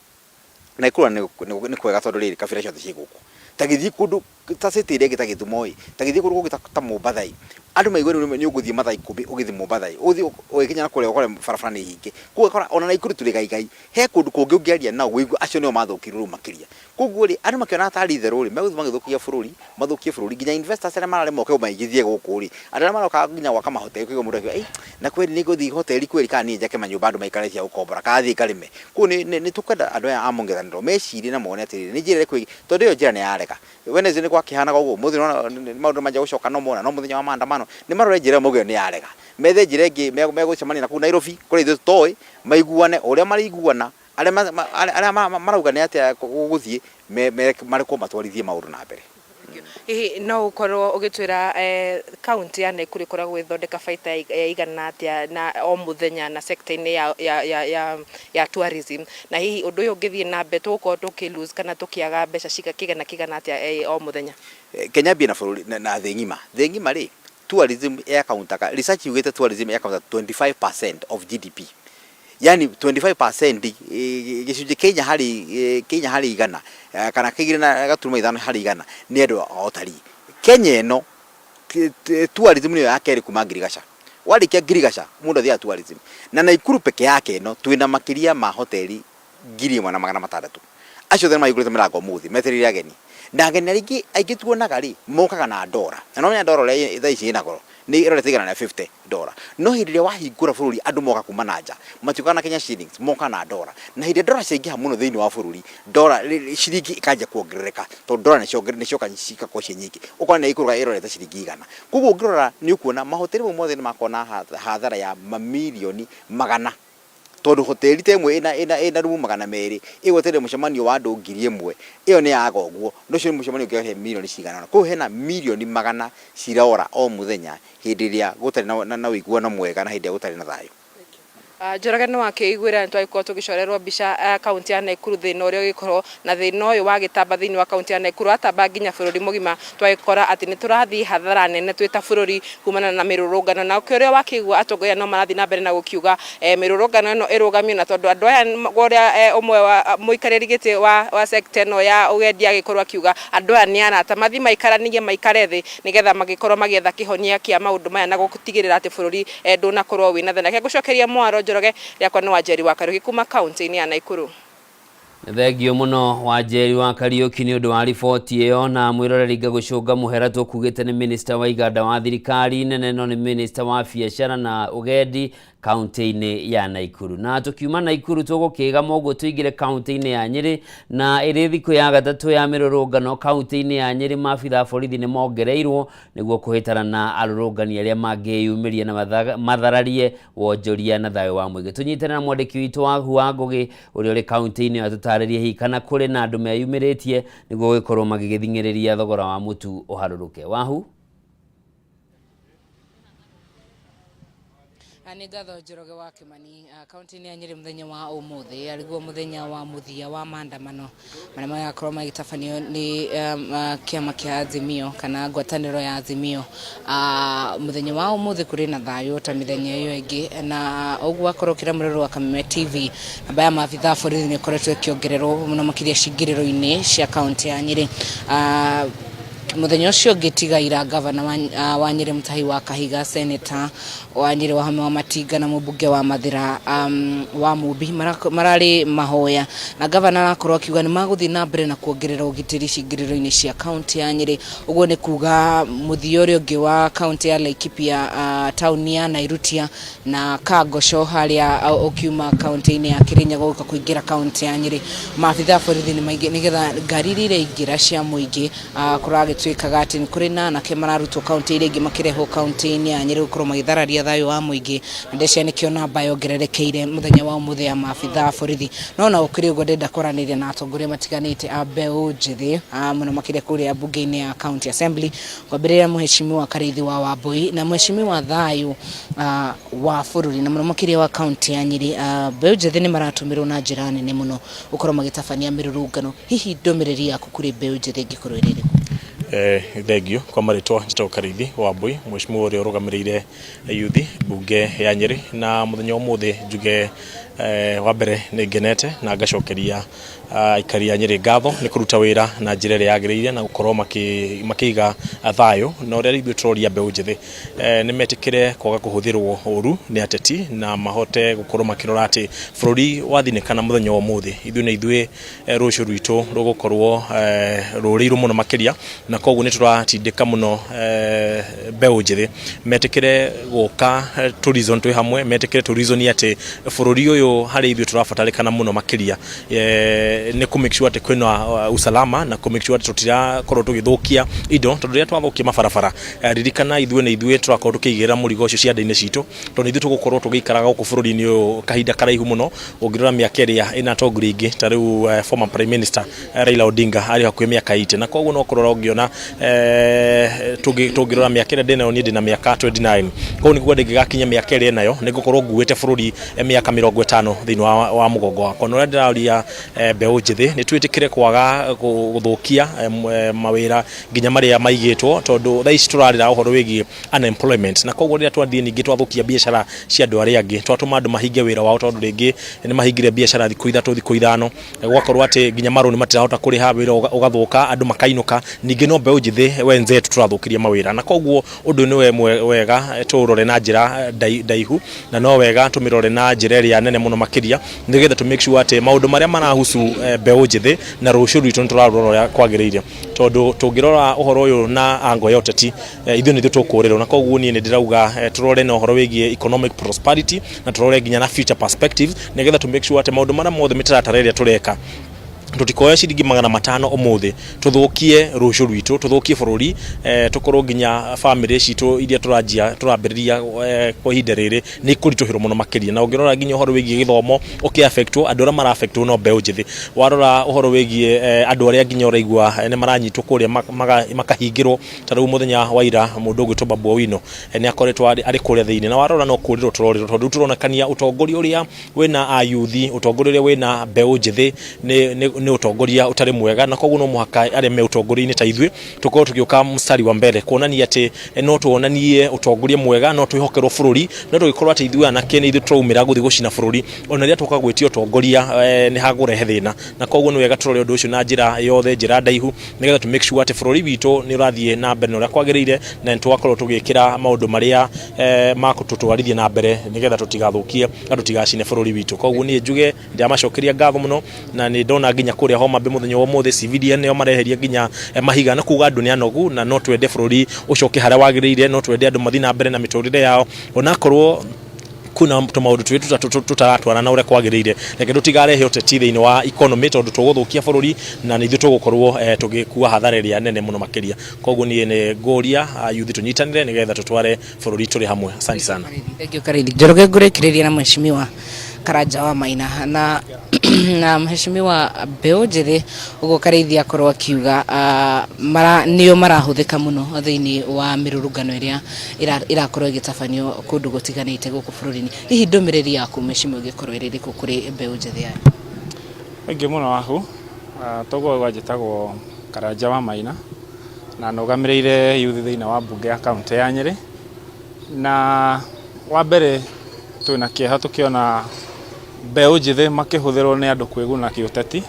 Naikuru nĩ kwega tondũ rĩrĩ kabira ciothe ciĩ gũkũ. Ta gĩthiĩ kũndũ ta city ĩrĩa ĩngĩ ta Gĩthumo ĩ, ta gĩthiĩ kũndũ gũngĩ ta Mombatha ĩ, andũ maigua rĩu nĩ ũgũthiĩ mathaa 10 ũgĩthiĩ Mombatha ĩ, ũgĩthiĩ ũgĩkinya na kũrĩa ũkore barabara nĩ hinge. Koguo ũkora ona Naikuru tũrĩ gaigai, he kũndũ kũngĩ ũngĩaria nao wĩigua acio nĩo mathũkirwo rĩu makĩria. Koguo rĩ, andũ makĩona tarĩ itherũ rĩ, megũthiĩ magĩthũkia bũrũri, mathũkie bũrũri, nginya investors arĩa mararĩ moke maigithie gũkũ rĩ, andũ arĩa maroka nginya gwaka mahoteli, kũigua mũndũ akiuga na kweri nĩ ngũthiĩ hoteli kweri kana niĩ njake manyũmba andũ maikare cia gũkombora kana thiĩ ngarĩme. Koguo nĩ tũkwenda andũ aya a mũng'ethanĩro mecirie na mone atĩrĩrĩ, nĩ njĩra ĩrĩkũ, tondũ ĩyo njĩra nĩ yarega. Wednesday nĩ gwakĩhanaga ũguo, mũthĩ maũndũ manjia gũcoka no mona, no mũthenya wa maandamano nĩ marore njĩra ĩmwe nĩ yarega. Methe njĩra ĩngĩ megũcemania na kũu Nairobi, kũrĩa ithuĩ tũtoĩ, maiguane ũrĩa marĩiguana, arĩa marauga nĩ atĩa gũgũthiĩ marĩkwo matwarithie maũndũ na mbere. Hihi no ũkorwo ũgĩtwĩra kaunti ya Naikuru ĩkoragwo ĩthondeka baita igana atĩa na o mũthenya na sector-inĩ ya tourism, na hihi ũndũ ũyũ ũngĩthiĩ na mbere tũgũkorwo tũkĩ-lose kana tũkĩaga mbeca kĩgana atĩa o mũthenya? Kenya mbia na bũrũri na thĩ ng'ima rĩ, tourism ĩakauntaga, research yugĩte tourism ĩakauntaga 25% of GDP. Yani 25% gĩcunjĩ Kenya harĩ igana kana kĩgĩrĩ na gaturuma ithano harĩ igana nĩ andũ a ũtarii. Kenya ĩno tourism nĩyo ya kerĩ kuma ngirigaca. Warĩkia ngirigaca mũndũ athiaga tourism. Na Naikuru peke yake ĩno twĩna makĩria ma hoteli 1,600. Acio othe maigũrĩte mĩrango mũthĩ metereire ageni. Na ageni aingĩ tuonaga rĩ mokaga na ndora. Na no menya ndora ũrĩa thaa ici ĩna goro nĩ ĩrorete igana na $50. No hĩndĩ ĩrĩa wahingũra bũrũri andũ moka kuma na nja, matiũkaga na Kenya shillings, moka na ndora. Na hĩndĩ ndora ciaingĩha mũno thĩinĩ wa bũrũri, ndora ciringi ikanjia kuongerereka, tondũ ndora nĩcioka cikakorwo ciĩ nyingĩ. Ũkona nĩ ikũrũga ĩrorete ciringi igana. Koguo ũngĩrora nĩ ũkuona mahoteli mau mothe nĩ makona hathara ya mamirioni magana. Tondũ hoteli ta ĩmwe ĩna rumu 200 ĩgweterera mũcemanio wa andũ 1,000, ĩyo nĩ yaga ũguo. Ũcio nĩ mũcemanio ũngĩrehe milioni cigana. Koguo hena milioni magana cirora o mũthenya hĩndĩ ĩrĩa gũtarĩ na ũiguano mwega na hĩndĩ ĩrĩa gũtarĩ na thayũ. Njoroge no akĩiguĩra twagĩkorwo tũgĩcorerwo mbica kaunti ya Naikuru thĩna ũrĩa ũgĩkorwo na thĩna ũyũ wagĩtamba thĩinĩ wa kaunti ya Naikuru atamba nginya bũrũri mũgima, twagĩkora atĩ nĩ tũrathiĩ hathara nene twĩ ta bũrũri kumana na mĩrũrũngano, na ũrĩa wakĩigua atongoria no marathiĩ na mbere na gũkiuga mĩrũrũngano ĩno ĩrũgamio na tondũ andũ aya ũrĩa ũmwe wa mũikarĩri gĩtĩ wa sector ĩno ya ũgendi agĩkorwo akiuga andũ aya nĩ arata mathiĩ maikare thĩ nĩgetha magĩkorwo magĩetha kĩhonia kĩa maũndũ maya na gũtigĩrĩra atĩ bũrũri ndũnakorwo wĩna thĩna. Ngũcokeria mwaro Njoroge rĩakwa nĩ Wanjeri wa Karugi kuma kaunti-inĩ ya Naikuru. Thegio muno wa Njeri wa Kariuki ni undu wa riboti iyo na mwiroreri ngagucunga muhera tukugite ni minister wa iganda wa thirikari nene no ni minister wa biashara na ugendi kaunti-ini ya Naikuru. Na tukiuma Naikuru tugukiga mogo tuigire kaunti-ini ya Nyeri na iri thiku ya gatatu ya mirurungano kaunti-ini ya Nyeri maabitha borithi ni mongereirwo niguo kuhitana na arurungani aria mangiyumiria na mathararie wonjoria na thayo wa muingi. Tunyitana na mwandiki witu wa Hua Ngugi uri uri kaunti-ini atutaririe hi kana kuri na andu meyumiritie niguo gikorwo magigithingiriria thogora wa mutu uharuruke. Wahu Nĩ ngatho Njoroge wa Kimani kaunti-inĩ ya Nyeri muthenya wa umuthi ariguo muthenya wa muthia wa maandamano marĩa magakorwo magĩtabanio nĩ kĩama kĩa Azimio kana ngwatanĩro ya Azimio muthenya wa umuthi kũrĩ na thayũ ta mĩthenya ĩyo ĩngĩ na ũguo akorwo kĩra mũrero wa Kameme TV namba ya maabitha borithi nĩ ĩkoretwo ĩkĩongererwo mũno makĩria cingĩrĩro-inĩ cia kaunti ya Nyeri. Muthenya ucio ngitigaira gavana wa Nyeri Mutahi wa Kahiga, senator wa Nyeri wa Hame wa Matinga na mubunge wa Mathira wa Mumbi marari mahoya na gavana arakorwo akiuga ni maguthi na mbere na kuongerera ugitiri cingiriro-ini cia kaunti ya Nyeri. Uguo ni kuga muthio uri ungi wa kaunti ya Laikipia town ya Nairutia na Kagosho haria ukiuma kaunti-ini ya Kirinyaga guka kuingira kaunti ya Nyeri. Maabitha borithi ni getha ngari iria ingira cia muingi kurage twikaga ati kuri na nake mararutwo kaunti iria ingi makireho kaunti-ini ya Nyeri gukorwo magithararia thayo wa muingi na ndece nikio namba yongererekeire muthenya wa umuthi ya maabitha borithi no ukiri ugo ndenda koraniria na atongoria matiganite a mbeũ njithi muno makiria kuria bunge-ini ya county assembly kwambĩrĩria mheshimiwa Karithi wa Wambui na mheshimiwa Thayu wa bururi na muno makiria wa county ya Nyeri. Mbeũ njithi ni maratumirwo na njĩra nene muno gukorwo magitabania mirurungano. Hihi ndomereri yaku kuri mbeũ njithi ngikorwo iriri thengio kwa maritwa njitwo Karithi wa Wambui mheshimiwa uri urugamirire yuthi bunge ya Nyeri na muthenya umuthi njuge wa mbere ni ngenete na ngacokeria aikari ya Nyeri ngatho ni kuruta wira na njira ĩrĩa yagĩrĩire na gukorwo makiiga thayo na uria ithuĩ turoria mbeũ njithi ni metikire kwaga kuhuthirwo uru ni ateti na mahote gukorwo makirora ati bururi wathinĩkana muthenya wa umuthi ithuĩ na ithuĩ rũciũ rwitũ rugukorwo rũrĩirwo muno makiria na koguo ni turatindĩka muno mbeũ njithi metikire guka tourism twi hamwe metikire tourism ati bururi uyu hari ithuĩ turabatarĩkana muno makiria ni ku make sure ati kwina usalama na ku make sure ati tutirakorwo tugithukia indo tondu ria twathukia mabarabara ririkana ithuĩ na ithuĩ turakorwo tukiigĩra mũrigo ucio cianda-inĩ citũ tondu ithuĩ tugukorwo tugikaraga guku bururi-inĩ uyu kahinda karaihu muno ungirora miaka ĩrĩa ina tongoria ingi ta riu former prime minister Raila Odinga ari hakuhĩ miaka 80 na koguo no kurora ungiona tungirora miaka ĩrĩa ndĩnayo niĩ ndĩna miaka 29 koguo niguo ndĩngĩgakinya miaka ĩrĩa nayo nĩngũkorwo nguĩte bururi miaka 50 thĩinĩ wa mũgongo wakwa no ndĩraria mbeũ njithi ni twĩtĩkire kwaga guthukia mawĩra nginya marĩa maigĩtwo tondu thaa ici turarĩra ũhoro wĩgiĩ unemployment na koguo rĩrĩa twathiĩ ningĩ twathukia biacara cia andũ arĩa angĩ twatũma andũ mahinge wĩra wao tondu rĩngĩ nĩ mahingire biacara thikũ ithatũ thikũ ithano gwakorwo atĩ nginya marũni matirahota kũrĩha wĩra ũgathũka andũ makainũka ningĩ no mbeũ njithi wenzetu turathukiria mawĩra na koguo ũndũ nĩ wega tũrore na njĩra ndaihu na no wega tũmĩrore na njĩra ĩrĩa nene mũno makĩria nĩgetha to make sure atĩ maũndũ marĩa marahusu mbeũ njithi na rũciũ rwitũ nĩtũrarora ũrĩa kwagĩrĩire tondu tũngĩrora ũhoro ũyũ na ango ya ũteti ithuĩ nĩ tũkũrĩrwo na koguo niĩ nĩ ndĩrauga tũrore na ũhoro wĩgiĩ economic prosperity na tũrore nginya na future perspective nĩgetha to make sure atĩ maũndũ marĩa mothe mĩtaratara ĩrĩa tũreka tutikoya ciringi 500 umuthi tuthukie rũciũ rwitũ tuthukie bururi tukorwo nginya family citũ iria turambĩrĩria kwa ihinda rĩrĩ nĩ kũritũhĩrwo mũno makĩria na ũngĩrora nginya ũhoro wĩgiĩ gĩthomo ũkĩaffectwo andũ arĩa maraffectwo no mbeũ njithi warora ũhoro wĩgiĩ andũ arĩa nginya ũraigua nĩ maranyitwo kũrĩa makahingĩrwo ta rĩu mũthenya wa ira mũndũ ũgwĩtwo Babu Owino nĩ akoretwo arĩ kũrĩa thĩinĩ na warora no kũrĩrwo tũrorĩrwo tondu tũronekania ũtongoria ũrĩa wĩna ayuthi ũtongoria ũrĩa wĩna mbeũ njithi ni utongoria utari mwega na koguo no muhaka aria me utongoria-ini ta ithui tukorwo tugioka mstari wa mbere kuonania ati no tuonanie utongoria mwega no twihokerwo bururi no tugikorwo ati ithui anake ni ithui turaumira guthi gucina bururi ona ria tukagwitio utongoria ni hagurehe thina na koguo ni wega turore undu ucio na njira yothe njira ndaihu nigetha to make sure ati bururi witu ni urathie na mbere uria kwagirire na twakorwo tugikira maundu maria makututwarithia na mbere nigetha tutigathukie na tutigacine bururi witu koguo ni njuge ndamacokeria ngatho muno na ni ndona nginya kuria Homa Bay muthenya wa mothe civilian nio mareheria nginya mahiga na kuga andu ni anogu na no twende bururi ucoke haria wagirire no twende andu mathi na mbere na miturire yao onakorwo kuna maundu twitu tutaratwara na uria kwagirire reke tutigarehe uteti thiini wa economy tondu tuguthukia bururi na nithu tugukorwo tugikua hathara ria nene muno makiria koguo ni nguria yuthi tunyitanire nigetha tutware bururi turi hamwe. Asante sana. Thank you Karidi. Njoroge ngurekireria na mheshimiwa Karanja wa Maina na mheshimiwa Mbeũ Njĩthĩ ugo Karithia korwo akiuga nio marahuthika muno thiini wa mirurungano iria irakorwo igitabanio kundu gutiganite guku bururi-ini. Hihi ndumiriri yaku mheshimiwa gikorwo iririku kuri Mbeũ Njĩthĩ aya? Wengi muno wahu togo gwajitagwo Karanja wa Maina na nugamireire youth thiini wa bunge ya county ya Nyeri na wa mbere twina kieha tukiona Mbeũ Njĩthĩ makihuthirwo ni andu kwiguna kiuteti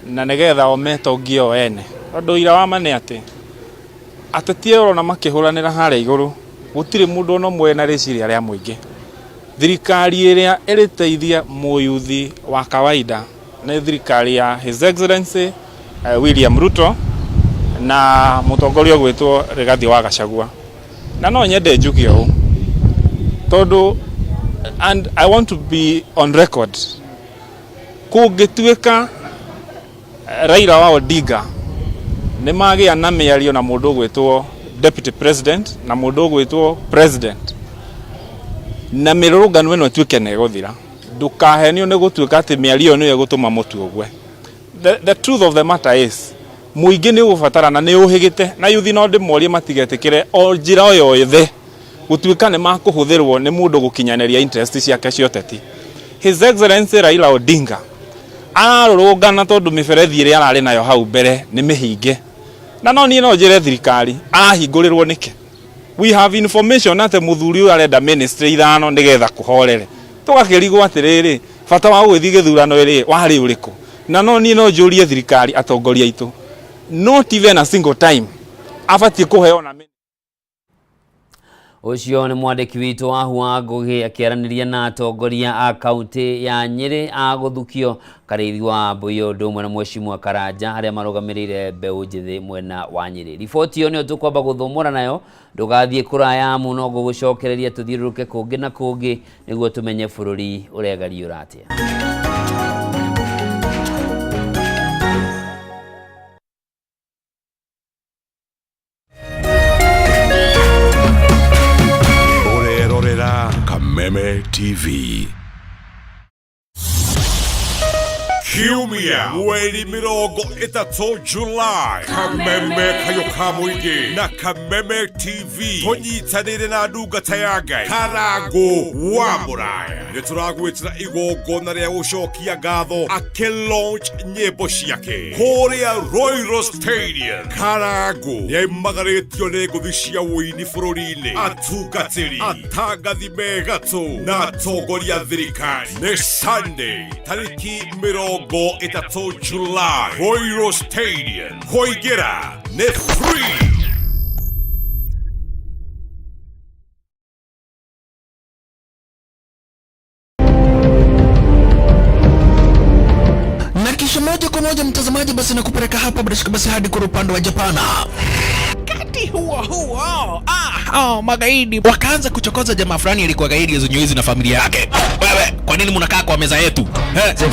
na nigetha o metongio ene andu ira wa mane ateti orona makihuranira haria iguru gutire mundu no mwena riciria ria muingi thirikari iria iriteithia muyuthi wa kawaida ni thirikari ya His Excellency William Ruto na mutongoria gwitwo Rigathi wa Gachagua na no nyende njugi o tondu and I want to be on record kugituika Raila wa Odinga ni magia na miario na mundu gwitwo deputy president na mundu gwitwo president na mirurungano eno tuike ne guthira ndukahenio ni gutuika ati miario ni gutuma mutu ogwe. The truth of the matter is muingi ni ufatara na ni uhigite na yuthi no ndimorie matigetikire o njira o yothe gutuika ni makuhuthirwo ni mundu gukinyaneria interest ciake cioteti. His Excellency Raila Odinga ararurungana tondu miberethi iria arari nayo hau mbere ni mihinge na no ni no njire thirikari ahingurirwo nike. We have information ate muthuri uyu arenda ministry ithano nigetha kuhorere tugakirigwo atiriri fata wa gwithi githurano iri wari uriku na no ni no njurie thirikari atongoria itu not even a single time afatie kuheo na ucio ni mwandiki witu wa Hua Ngugi akiaraniria na atongoria a kaunti ya Nyeri aguthukio Karithi wa Mbuyu ndumwe na mheshimiwa Karanja aria marugamirire Mbeũ Njĩthĩ mwena wa Nyeri. Riboti yo ni tukwamba guthomora nayo ndugathie kuraya muno gugucokereria tuthiruruke kungi na kungi niguo tumenye bururi uregari uratia. Kameme TV. Kiumia mweri mirongo itatu July Kameme kayo kamuigi na Kameme TV tonyitanire na ndungata ya Ngai Karago wa Muraya nituragwitira igongona ria gucokia ngatho akilaunch nyimbo ciake kuria Royal Stadium. Karago niaimagaritio ni nguthi cia wuini bururi-ini atungatiri atangathi megatu na atongoria thirikari ni Sunday tariki mirongo itatu July Royal Stadium. Koigera ni free. Na kisha moja kwa moja mtazamaji, basi nakupeleka hapa basi hadi kwa upande wa Japana. Kati huo magaidi wakaanza kuchokoza jamaa fulani alikuwa gaidi ya Zunyuizi na familia yake. Wewe, kwa nini mnakaa kwa meza yetu?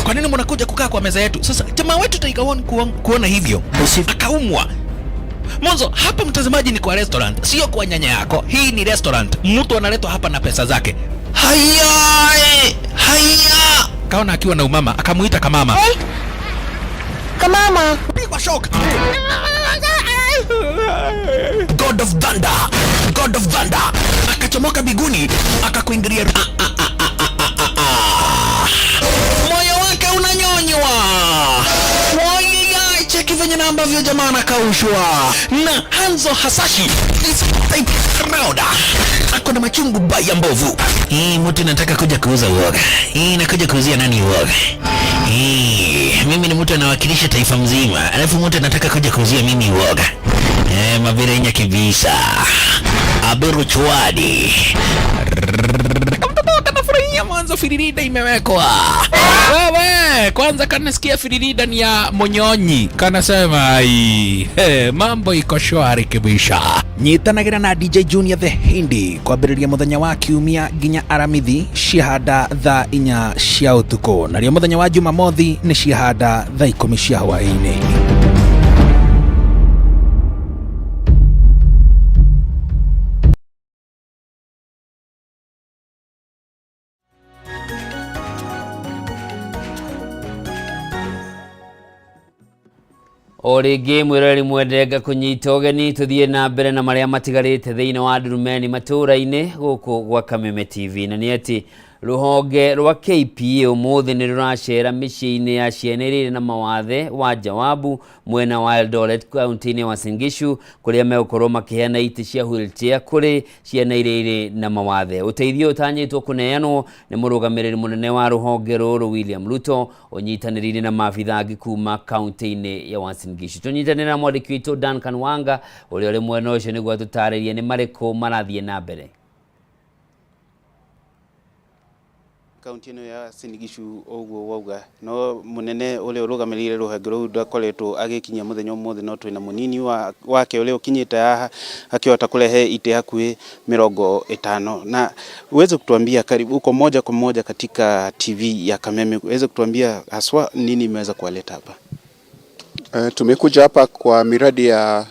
Kwa nini mnakuja kukaa kwa meza yetu? Sasa jamaa wetu Taikawon kuona hivyo akaumwa. Mwanzo hapa mtazamaji ni kwa restaurant, sio kwa nyanya yako. Hii ni restaurant. Mtu analetwa hapa na pesa zake. Haya! Kaona akiwa na umama, akamuita Kamama. Kamama, pigwa shock. God of Thunder. Akachomoka biguni, akakuingilia. Moyo wake unanyonywa. venye na ambavyo jamaa anakaushwa na Hanzo Hasashi Rauda ako na machungu baya mbovu. Mtu nataka kuja kuuza uoga. Nakuja kuuzia nani uoga? Mimi ni mtu anawakilisha taifa mzima, alafu mtu anataka kuja kuuzia mimi uoga. Mabirenya kibisa Abiru Chwadi kanafurahia mwanzo firirida imewekwa. Wewe kwanza kanasikia firirida ni ya Monyonyi, kanasema mambo iko shwari kibisha. Nyitanagira na DJ Junior the Hindi kwambĩrĩria muthenya wa kiumia nginya aramithi ciahanda thaa 4 cia utuko, nario muthenya wa Jumamothi ni ciahanda thaa 10 cia hwaĩ-inĩ. Origi mwirori mwendenga kunyita ugeni tuthie na mbere na maria matigarite thiini wa Ndurumeni Matuuraini guku gwa Kameme TV na ni ati ruhonge rwa KPA umuthi ni ruracera miciini ya ciana iria na mawathe wa Jawabu mwena wa Eldoret kaunti-ini wa Singishu kuria megukorwo makiheana iti cia wheelchair kuri ciana iria na mawathe. Uteithio utanyitwo kuneanwo ni murugamiriri munene wa ruhonge ruru William Ruto unyitanirire na maabitha angi kuma kaunti-ini ya Singishu. Tunyitanira na mwandiki witu Duncan Wanga uria uri mwena ucio niguo atutaririe ni mariko marathie na mbere. Kaunti ino ya Singishu oguo wauga no munene ule urugamirire ruhonge ruu ndakoretwo agikinyia muthenya umuthi no twina munini wake ule ukinyite haha akiota kurehe ite hakuhi 50 na uweze kutuambia karibu uko moja kwa moja katika TV ya Kameme, uweze kutuambia haswa nini imeweza kuwaleta hapa? Tumekuja hapa kwa miradi ya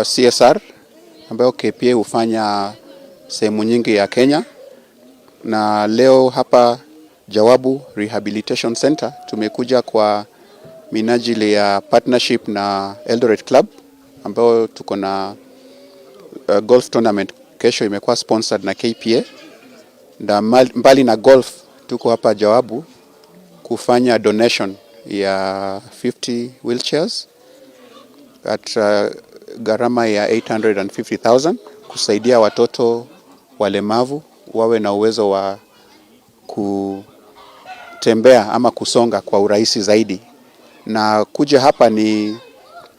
CSR ambayo KPA hufanya sehemu nyingi ya Kenya, na leo hapa Jawabu Rehabilitation Center tumekuja kwa minajili ya partnership na Eldoret Club ambayo tuko na golf tournament kesho, imekuwa sponsored na KPA. Na mbali na golf tuko hapa Jawabu kufanya donation ya 50 wheelchairs at gharama ya 850,000 kusaidia watoto walemavu wawe na uwezo wa kutembea ama kusonga kwa urahisi zaidi. Na kuja hapa ni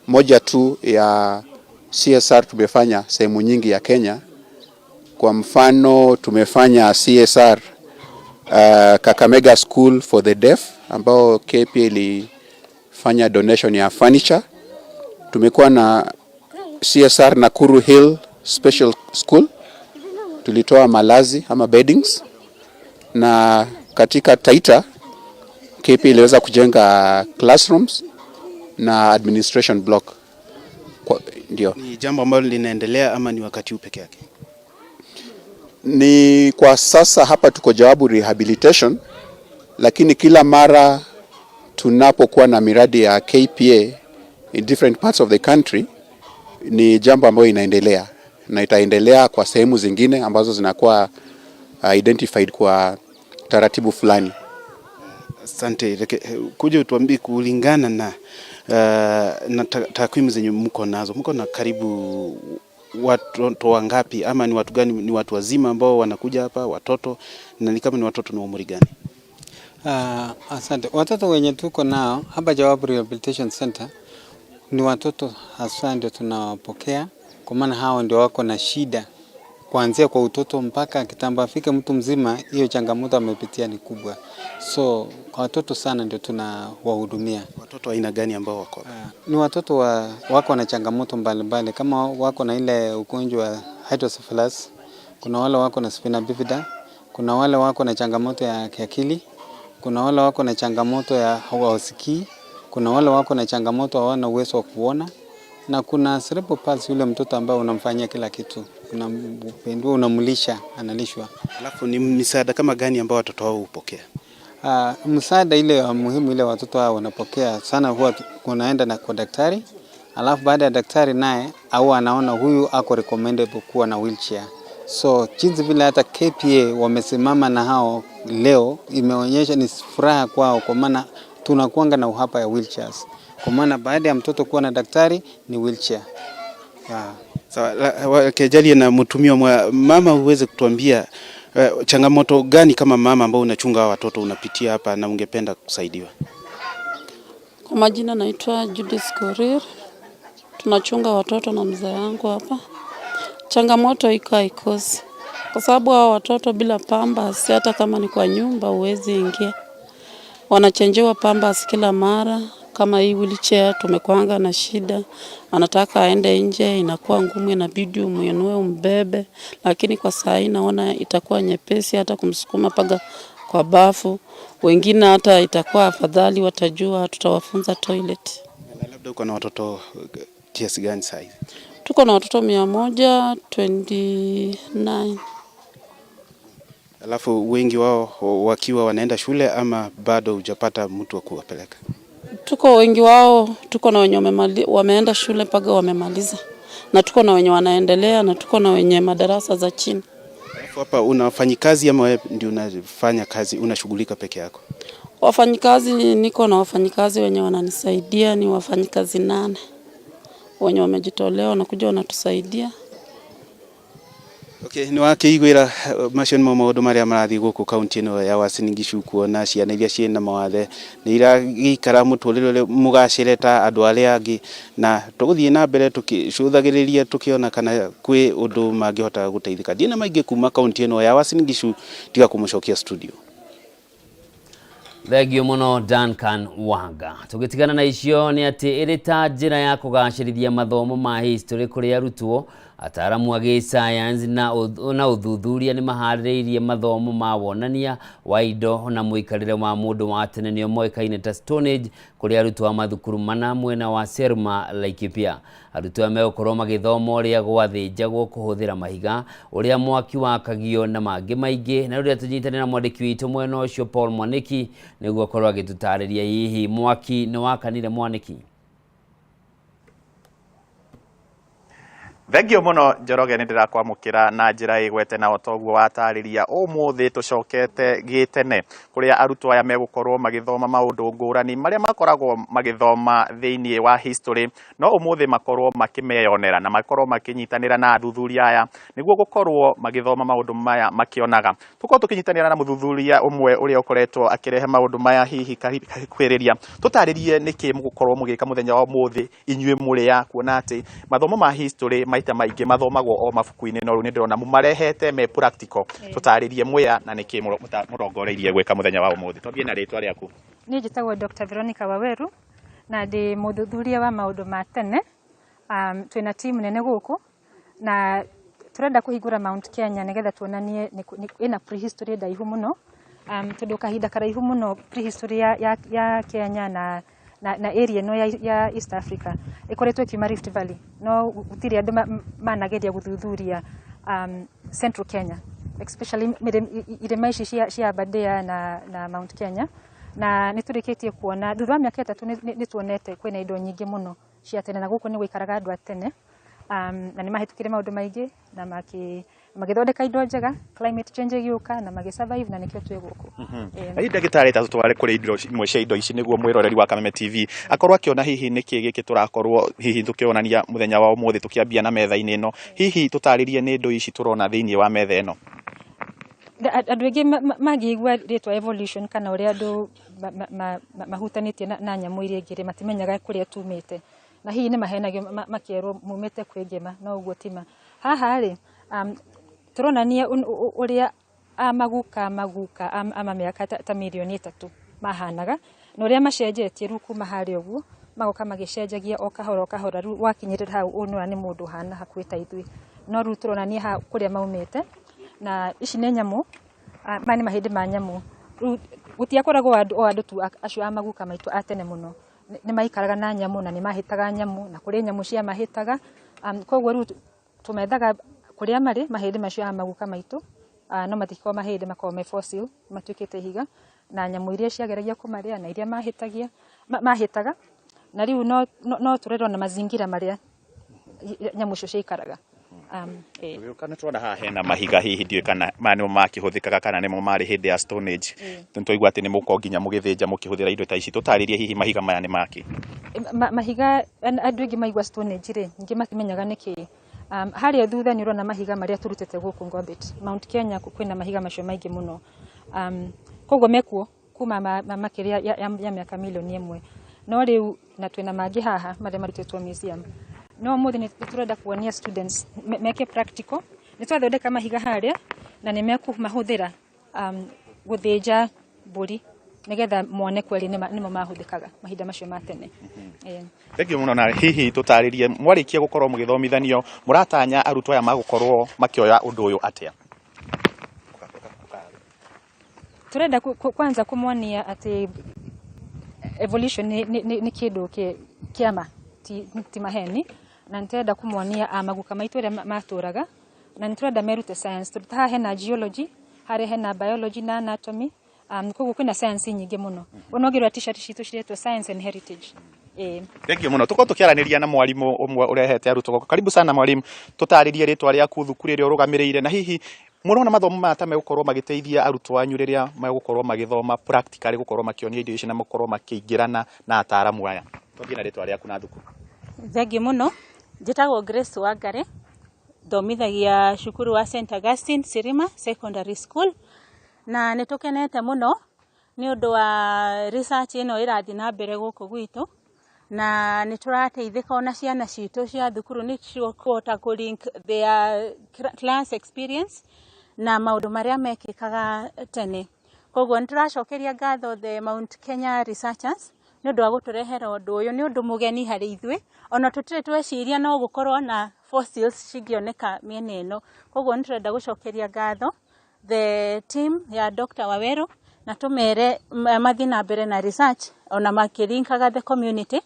moja tu ya CSR tumefanya sehemu nyingi ya Kenya. Kwa mfano tumefanya CSR Kakamega School for the Deaf ambao KPA ilifanya donation ya furniture. Tumekuwa na CSR Nakuru Hill Special School, tulitoa malazi ama beddings. Na katika Taita KPA iliweza kujenga classrooms na administration block. Ndio. Ni jambo ambalo linaendelea ama ni wakati peke yake? Ni kwa sasa hapa tuko Jawabu Rehabilitation, lakini kila mara tunapokuwa na miradi ya KPA in different parts of the country ni jambo ambalo inaendelea na itaendelea kwa sehemu zingine ambazo zinakuwa identified kwa taratibu fulani. Asante. Kuja utuambie kulingana na takwimu zenye mko nazo. Mko na karibu watu wangapi ama ni watu gani, ni watu wazima ambao wanakuja hapa, watoto, na ni kama ni watoto ni umri gani? Asante. Watoto wenye tuko nao hapa Jawabu Rehabilitation Center ni watoto hasa ndio tunawapokea, kwa maana hao ndio wako na shida kuanzia kwa utoto mpaka kitambo afike mtu mzima. Hiyo changamoto amepitia ni kubwa, so kwa watoto sana ndio tunawahudumia. Watoto aina gani ambao wako? Ni watoto wako na changamoto mbalimbali, kama wako na ile ugonjwa wa hydrocephalus, kuna wale wako na spina bifida, kuna wale wako na changamoto ya kiakili, kuna wale wako na changamoto ya hawasikii, kuna wale wako na changamoto hawana uwezo wa kuona, na kuna cerebral palsy, yule mtoto ambaye unamfanyia kila kitu, unamlisha, analishwa. Alafu ni misaada kama gani ambao watoto wao hupokea? Msaada ile muhimu ile watoto hao wanapokea sana huwa kunaenda na kwa daktari, alafu baada ya daktari naye au anaona huyu ako recommended kuwa na wheelchair. So jinsi vile hata KPA wamesimama na hao leo imeonyesha ni furaha kwao, kwa maana tunakuanga na uhaba ya wheelchairs. kwa maana baada ya mtoto kuwa na daktari ni wheelchair. Sawa, Kejalie na Mutumia mama, uweze kutuambia changamoto gani kama mama ambao unachunga watoto unapitia hapa na ungependa kusaidiwa? Kwa majina naitwa Judith Korir. Tunachunga watoto na mzee wangu hapa. Changamoto iko haikosi. Kwa sababu hao watoto bila pampers, hata kama ni kwa nyumba huwezi ingia. Wanachanjiwa pampers kila mara. Kama hii wheelchair tumekuanga na shida. Anataka aende nje, inakuwa ngumu, inabidi umuinue umbebe. Lakini kwa saa hii naona itakuwa nyepesi hata kumsukuma mpaka kwa bafu. Wengine hata itakuwa afadhali, watajua, tutawafunza toilet. Labda uko na watoto kiasi gani sasa hivi? Tuko na watoto 129. Alafu wengi wao wakiwa wanaenda shule ama bado hujapata mtu wa kuwapeleka? Tuko wengi wao, tuko na wenye wameenda shule mpaka wamemaliza. Na tuko na wenye wanaendelea na tuko na wenye madarasa za chini. Alafu hapa unafanyikazi ama wewe ndio unafanya kazi, unashughulika peke yako? Wafanyikazi, niko na wafanyikazi wenye wananisaidia, ni wafanyikazi 8. Wenye wamejitolea wanakuja wanatusaidia. Okay, ni wakiigwira macio nimo maundu maria marathi guku kaunti ino ya Uasin Gishu, kuona ciana iria ciina mawathe ni iragikara muturire uri mugacire ta andu aria angi, na tuguthie na mbere tukicuthagiriria tukiona kana kwi undu mangihota guteithika. Ndina maingi kuma kaunti ino ya Uasin Gishu, tiga kumucokia studio. Thegio muno Duncan Wanga. Tugitigana na icio ni ati iri ta njira ya kugacirithia mathomo ma history kuri arutwo, ataramu a science na uthuthuria ni maharĩrĩirie mathomo ma wonania wa indo na muikarire wa mundu wa tene nio moikaine ta Stone Age kuri arutwo a mathukuru mana mwena wa Selma Laikipia. Arutwo megukorwo magithoma uria gwathĩnjagwo kuhuthira mahiga, uria mwaki wakagio na mangĩ maingĩ, na rĩrĩa tunyitanĩra na mwandĩki witũ mwena ũcio Paul Mwaniki nĩguo akorwo agĩtũtarĩria hihi mwaki nĩ wakanire Mwaniki. Thengio muno Njoroge, ni ndirakwamukira na njira igwete na otoguo watariria umuthi tucokete gitene kuria arutwo aya megukorwo magithoma maundu ngurani maria makoragwo magithoma thiini wa history, no umuthi makorwo makimeyonera na makorwo makinyitanira na athuthuria aya niguo gukorwo magithoma maundu maya makionaga. Tuko tukinyitanira na muthuthuria umwe uria ukoretwo akirehe maundu maya hihi kwiriria tutaririe niki mugukorwo mugika muthenya wa umuthi inyue muria, kuona ati mathomo ma history maita maingi mathomagwo o mabuku-ini, no riu ni ndirona mumarehete me practical. Tutaririe muya na niki murongoreirie gwika muthenya wa umuthi. Twambie na ritwa riaku. Ni njitagwo Dr. Veronica Waweru na ndi muthuthuria wa maundu ma tene. Twina team nene guku na turenda kuhingura Mount Kenya nigetha tuonanie ina prehistory ndaihu muno, tondu kahinda karaihu muno prehistory ya Kenya na area no ya East Africa ikoretwo kiuma Rift Valley, no gutiri andu manageria guthuthuria Central Kenya, especially irema ici cia Aberdare na Mount Kenya, na niturikitie kuona thutha wa miaka 3 nituonete kwina indo nyingi muno cia tene, na guku ni gwikaraga andu a tene, na ni mahitukire maundu maingi na magithondeka indo njega, climate change giuka na magisurvive, na nikio twi guku. Ai ndagitari ta tutware kuri indo imwe cia indo ici niguo mwiroreri wa Kameme TV akorwo akiona hihi niki giki turakorwo hihi tukionania muthenya wa umuthi tukiambia na metha-ini ino, hihi tutaririe ni indo ici turona thiini wa metha ino. Andu aingi magigwa ritwa evolution kana uria andu mahutanitie na nyamu iria ingire matimenyaga kuria tumite, na hihi ni mahenagio makierwo mumite kwingima, no uguo tima. Haha ri turonania uria amaguka ama miaka ta milioni 3 mahanaga, na uria macenjetie ru kuma hari uguo magoka magicenjagia o kahora ru wakinyirira hau unura ni mundu hana hakuhi ta ithui, no ru turonania ha kuria maumite, na ici ni nyamu mani mahindi ma nyamu gutiakoragwo andu tu acio amaguka maitu atene muno ni maikaraga na nyamu na ni mahitaga nyamu na kuri nyamu cia mahitaga, koguo ru tumethaga kuria mari mahindi macio amaguka maitu, no matikoo mahindi makoo me fossil matuikite higa, na nyamu iria ciageragia kumaria na iria mahitaga, na riu no turerwo na mazingira maria nyamu cio ciikaraga. Kana twona haha hena mahiga hihi ndiwe kana mano makihũthĩkaga kana nĩmo marĩ hĩndĩ ya Stone Age. Tũigua atĩ nĩ mũko nginya mũgĩthĩnja mũkĩhũthĩra indo ta ici, tũtarĩrie hihi mahiga maya nĩ maki. Mahiga andũ aingĩ maigua Stone Age rĩ, ningĩ matimenyaga nĩkĩ. Harĩa thutha nĩ ũrona mahiga marĩa tũrutĩte gũkũ Ngombet. Mount Kenya kwĩna mahiga macio maingĩ mũno. Koguo mekuo kuma makĩria ya mĩaka milioni 1. No rĩu na twĩna mangĩ haha marĩa marutĩtwo museum. No mũthĩ nĩ tũrenda kuonia students meke practical. Nĩ twathondeka mahiga harĩa na nĩ mekũmahũthĩra gũthĩnja mbũri nĩgetha mone kweli nĩmo mahũthĩkaga mahinda macio ma tene. Thank you mũno. Na hihi tũtarĩrie mwarĩkia gũkorwo mũgĩthomithanio mũratanya arutwo aya magũkorwo makĩoya ũndũ ũyũ atĩa? Turenda kwanza kumwonia ati evolution ni kindu kiama ti maheni, na nitenda kumwonia maguka maitu ria maturaga, na niturenda merute science. Tutaha hena geology, hare hena biology na anatomy, koguo kwina science nyingi muno. Onogirwa t-shirt citu ciretwo science and heritage. Thank you muno. Tuko tukiaraniria na mwalimu umwe urehete arutwo. Karibu sana mwalimu. Tutaririe ritwa ryaku thukuru ria urugamiriire na hihi murona mathomo maya ta megũkorwo magĩteithia arutwo anyu rĩrĩa megũkorwo magĩthoma practically gũkorwo makĩonia indo ici na mũkorwo makĩingĩrana na ataaramu aya. Twambie na rĩtwa rĩaku na thukuru. Thengi mũno. Njĩtagwo Grace Wangare. Thomithagia cukuru wa St Augustine Sirima Secondary School. Na nĩtũkenete mũno nĩ ũndũ wa research ĩno ĩrathiĩ na mbere gũkũ gwitũ. Na nĩtũrateithĩka ona ciana citũ cia thukuru nĩcikuhota kũ-link their class experience na maũndũ marĩa mekĩkaga tene. Koguo nĩtũracokeria ngatho the Mount Kenya researchers nĩ ũndũ wa gũtũrehera ũndũ ũyũ. Nĩ ũndũ mũgeni harĩ ithuĩ, ona tũtirĩ tweciria no gũkorwo na fossils cingĩoneka mĩena ĩno. Koguo nĩtũrenda gũcokeria ngatho the team ya Dr. Waweru na tũmere mathiĩ na mbere na research ona makĩlinkaga the community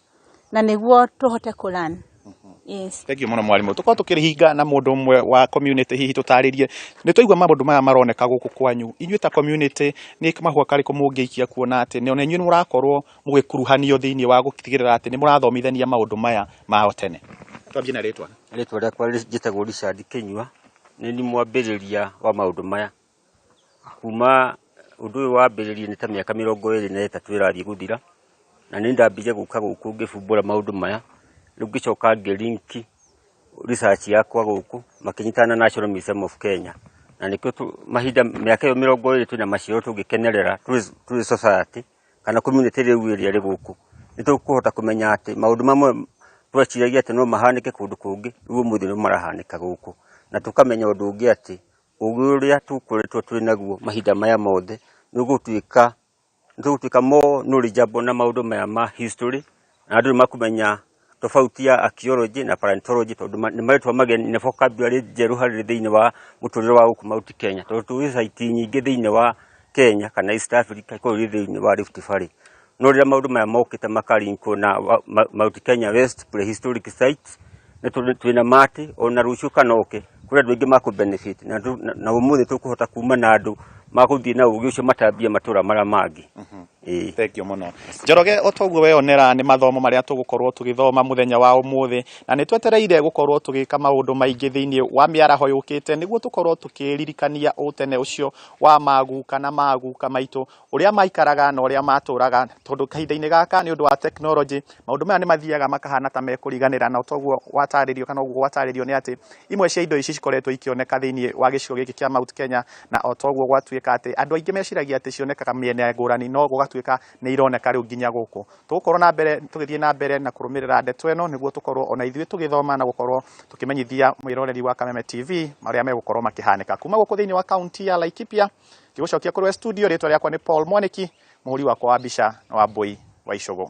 na nĩguo tũhote kũlearn. Yes. Thank you mũno mwalimu. Tukorwo tukĩhinga na mũndũ ũmwe wa community hihi tũtarĩrie. Nĩtũigua maũndũ maya maroneka gũkũ kwanyu. Inyuĩ ta community nĩ mahũa karĩkũ mũngĩikia kuona atĩ nĩ ona inyuĩ nĩ mũrakorwo mũgĩkuruhanio thĩinĩ wa gũtigĩrĩra atĩ nĩ mũrathomithania maũndũ maya ma tene. Twambie na rĩtwa. Rĩtwa rĩakwa njĩtagwo Richard Kĩnyua. Nĩ ni mwambĩrĩria wa maũndũ maya. Kuma ũndũ ũyũ wambĩrĩrie nĩ ta mĩaka 23 ĩrathiĩ gũthira. Na nĩ ndambire gũka gũkũ ngĩfumbũra maũndũ maya. Rĩu ngĩcoka ngĩlinki research yakwa gũkũ makĩnyitana na National Museum of Kenya. Na nĩkĩo mahinda mĩaka 20 twĩna maciaro tũngĩkenerera tũrĩ society kana community rĩu ĩrĩa ĩrĩ gũkũ. Nĩtũkũhota kũmenya atĩ maũndũ mamwe tweciragia atĩ no mahanĩke kũndũ kũngĩ, rĩu ũmũthĩ nĩ marahanĩka gũkũ. Na tũkamenya ũndũ ũngĩ atĩ ũgĩ ũrĩa tũkoretwo twĩ naguo mahinda maya mothe nĩgũtuĩka more knowledgeable na maũndũ maya ma history, na andũ nĩmakũmenya tofauti ya archaeology na paleontology tondũ nĩ maretwo mageni na vocabulary njerũ harĩ thĩinĩ wa mũtũrĩre wa gũkũ Mount Kenya. Tondũ tũĩ site nyingĩ thĩinĩ wa Kenya kana East Africa kũrĩ thĩinĩ wa Rift Valley. No rĩrĩa maũndũ maya mokĩte makalinkwo na Mount Kenya West prehistoric sites nĩ twĩna matĩ ona rũciũ kanoke kũrĩ andũ aingĩ makũ-benefit na ũmũthĩ tũkũhota kuma na andũ magũthiĩ na ũgĩ ũcio matambia matũra marĩa mangĩ. Thank you muno. Njoroge otoguo weyonera nĩ mathomo marĩa tũgũkorwo tũgĩthoma mũthenya wa ũmũthĩ na nĩ twetereire gũkorwo tũgĩka maũndũ maingĩ thĩinĩ wa mĩaraho yũkĩte nĩguo tũkorwo tũkĩririkania ũtene ũcio wa maguka na maguka maitũ ũrĩa maikaraga na ũrĩa matũraga, tondũ kahinda-inĩ gaka nĩ ũndũ wa technology maũndũ maya nĩ mathiaga makahana ta mekũriganĩra. Na otoguo watarĩrio kana ũguo watarĩrio nĩ atĩ imwe cia indo ici cikoretwo ikĩoneka thĩinĩ wa gĩcigo gĩkĩ kĩa Mount Kenya, na otoguo gwatuĩka atĩ andũ aingĩ meciragia atĩ cionekaga mĩena ngũrani, no gũgatuĩka nĩ ironeka rĩu nginya gũkũ. Tũgũkorwo na mbere tũgĩthiĩ na mbere na kũrũmĩrĩra ndeto ĩno nĩguo tũkorwo ona ithuĩ tũgĩthoma na gũkorwo tũkĩmenyithia mwĩroreri wa Kameme TV marĩa megũkorwo makĩhanĩka kuma gũkũ thĩinĩ wa kaunti ya Laikipia. Ngĩgũcokia kũrĩ studio, rĩtwa rĩakwa nĩ Paul Mwaniki, mũhũri wakwa wa mbica na wa Mbui wa Icũgũ.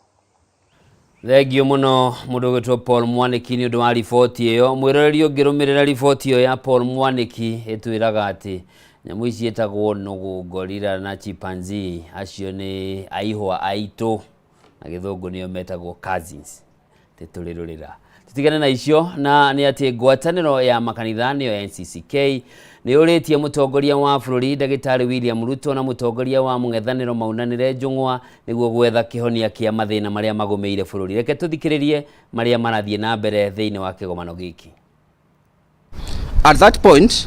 Thengio mũno mũndũ ũgĩtwo Paul Mwaniki nĩ ũndũ wa riboti ĩyo. Mwĩroreri ũngĩrũmĩrĩra riboti ĩyo ya Paul Mwaniki ĩtwĩraga atĩ nyamũ ici ĩtagwo nũgũ, gorilla na chimpanzee acio nĩ aihwa aitũ na gĩthũngũ nĩo metagwo cousins. Tũtũrĩrũrĩra tutigane na icio, na nĩ atĩ ngwatanĩro ya makanitha nĩyo NCCK nĩ ũrĩtie mũtongoria wa bũrũri Ndagĩtarĩ William Ruto na mũtongoria wa mũng'ethanĩro Maunanĩre Njũng'wa nĩguo gwetha kĩhonia kĩa mathĩna marĩa magũmĩire bũrũri. Reke tũthikĩrĩrie marĩa marathiĩ na mbere thĩinĩ wa kĩgomano gĩkĩ. At that point,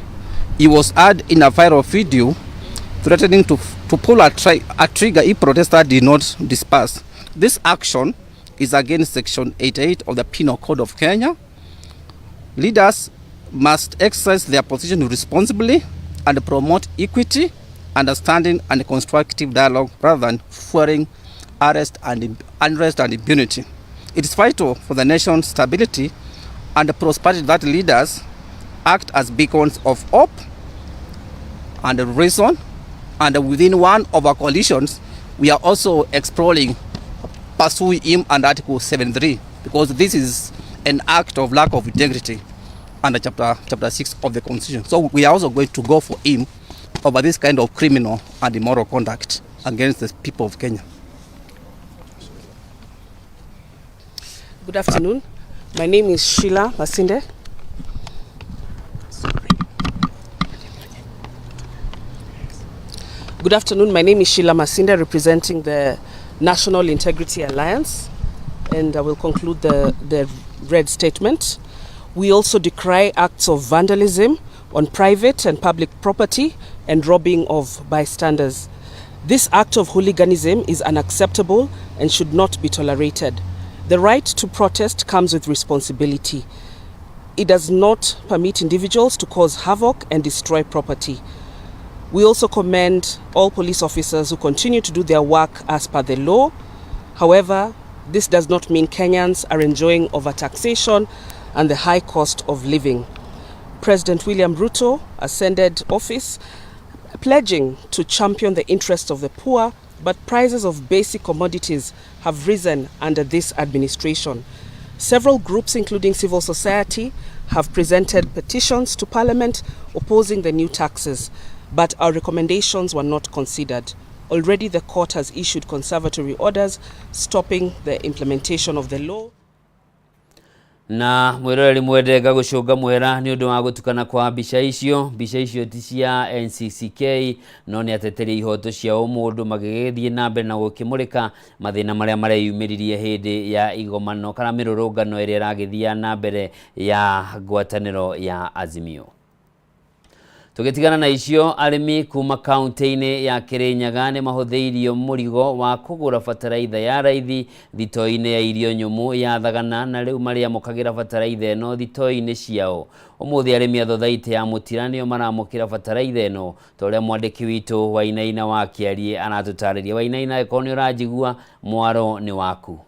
he was heard in a viral video threatening to pull a trigger if protesters did not disperse. This action is against Section 88 of the Penal Code of Kenya. Leaders must exercise their position responsibly and promote equity, understanding, and constructive dialogue rather than fueling unrest and impunity. It is vital for the nation's stability and prosperity that leaders act as beacons of hope and reason. And within one of our coalitions, we are also exploring pursuing him under Article 73, because this is an act of lack of integrity under chapter 6 of the Constitution. So we are also going to go for him over this kind of criminal and immoral conduct against the people of Kenya. Good afternoon. My name is Sheila Masinde. Good afternoon. My name is Sheila Masinde, representing the National Integrity Alliance, and I will conclude the read statement. We also decry acts of vandalism on private and public property and robbing of bystanders. This act of hooliganism is unacceptable and should not be tolerated. The right to protest comes with responsibility. It does not permit individuals to cause havoc and destroy property. We also commend all police officers who continue to do their work as per the law. However, this does not mean Kenyans are enjoying overtaxation and the high cost of living. President William Ruto ascended office pledging to champion the interests of the poor, but prices of basic commodities have risen under this administration. Several groups, including civil society, have presented petitions to Parliament opposing the new taxes, but our recommendations were not considered. Already the court has issued conservatory orders stopping the implementation of the law. Na mwiroreri mwendenga gucunga mwera ni undu wa gutukana kwa mbica icio ti cia NCCK no ni ateteri ihoto cia umundu magigithie na mbere na gukimurika mathina maria mareyumiririe hindi ya igomano kana mirurungano iria iragithia na mbere ya ngwataniro ya Azimio. Tugitigana na icio, arimi kuma kaunti-ini ya Kirinyaga ni mahutheirio murigo wa kugura fataraitha ya raithi thito-ini ya irio nyumu ya thagana, na riu maria mokagira fataraitha eno thito-ini ciao. Umuthi arimi athothaite ya mutira nio maramukira fataraitha eno, toria mwandiki witu Wainaina wa Kiarie anatutariria. Wainaina, eko ni urajigua, mwaro ni waku.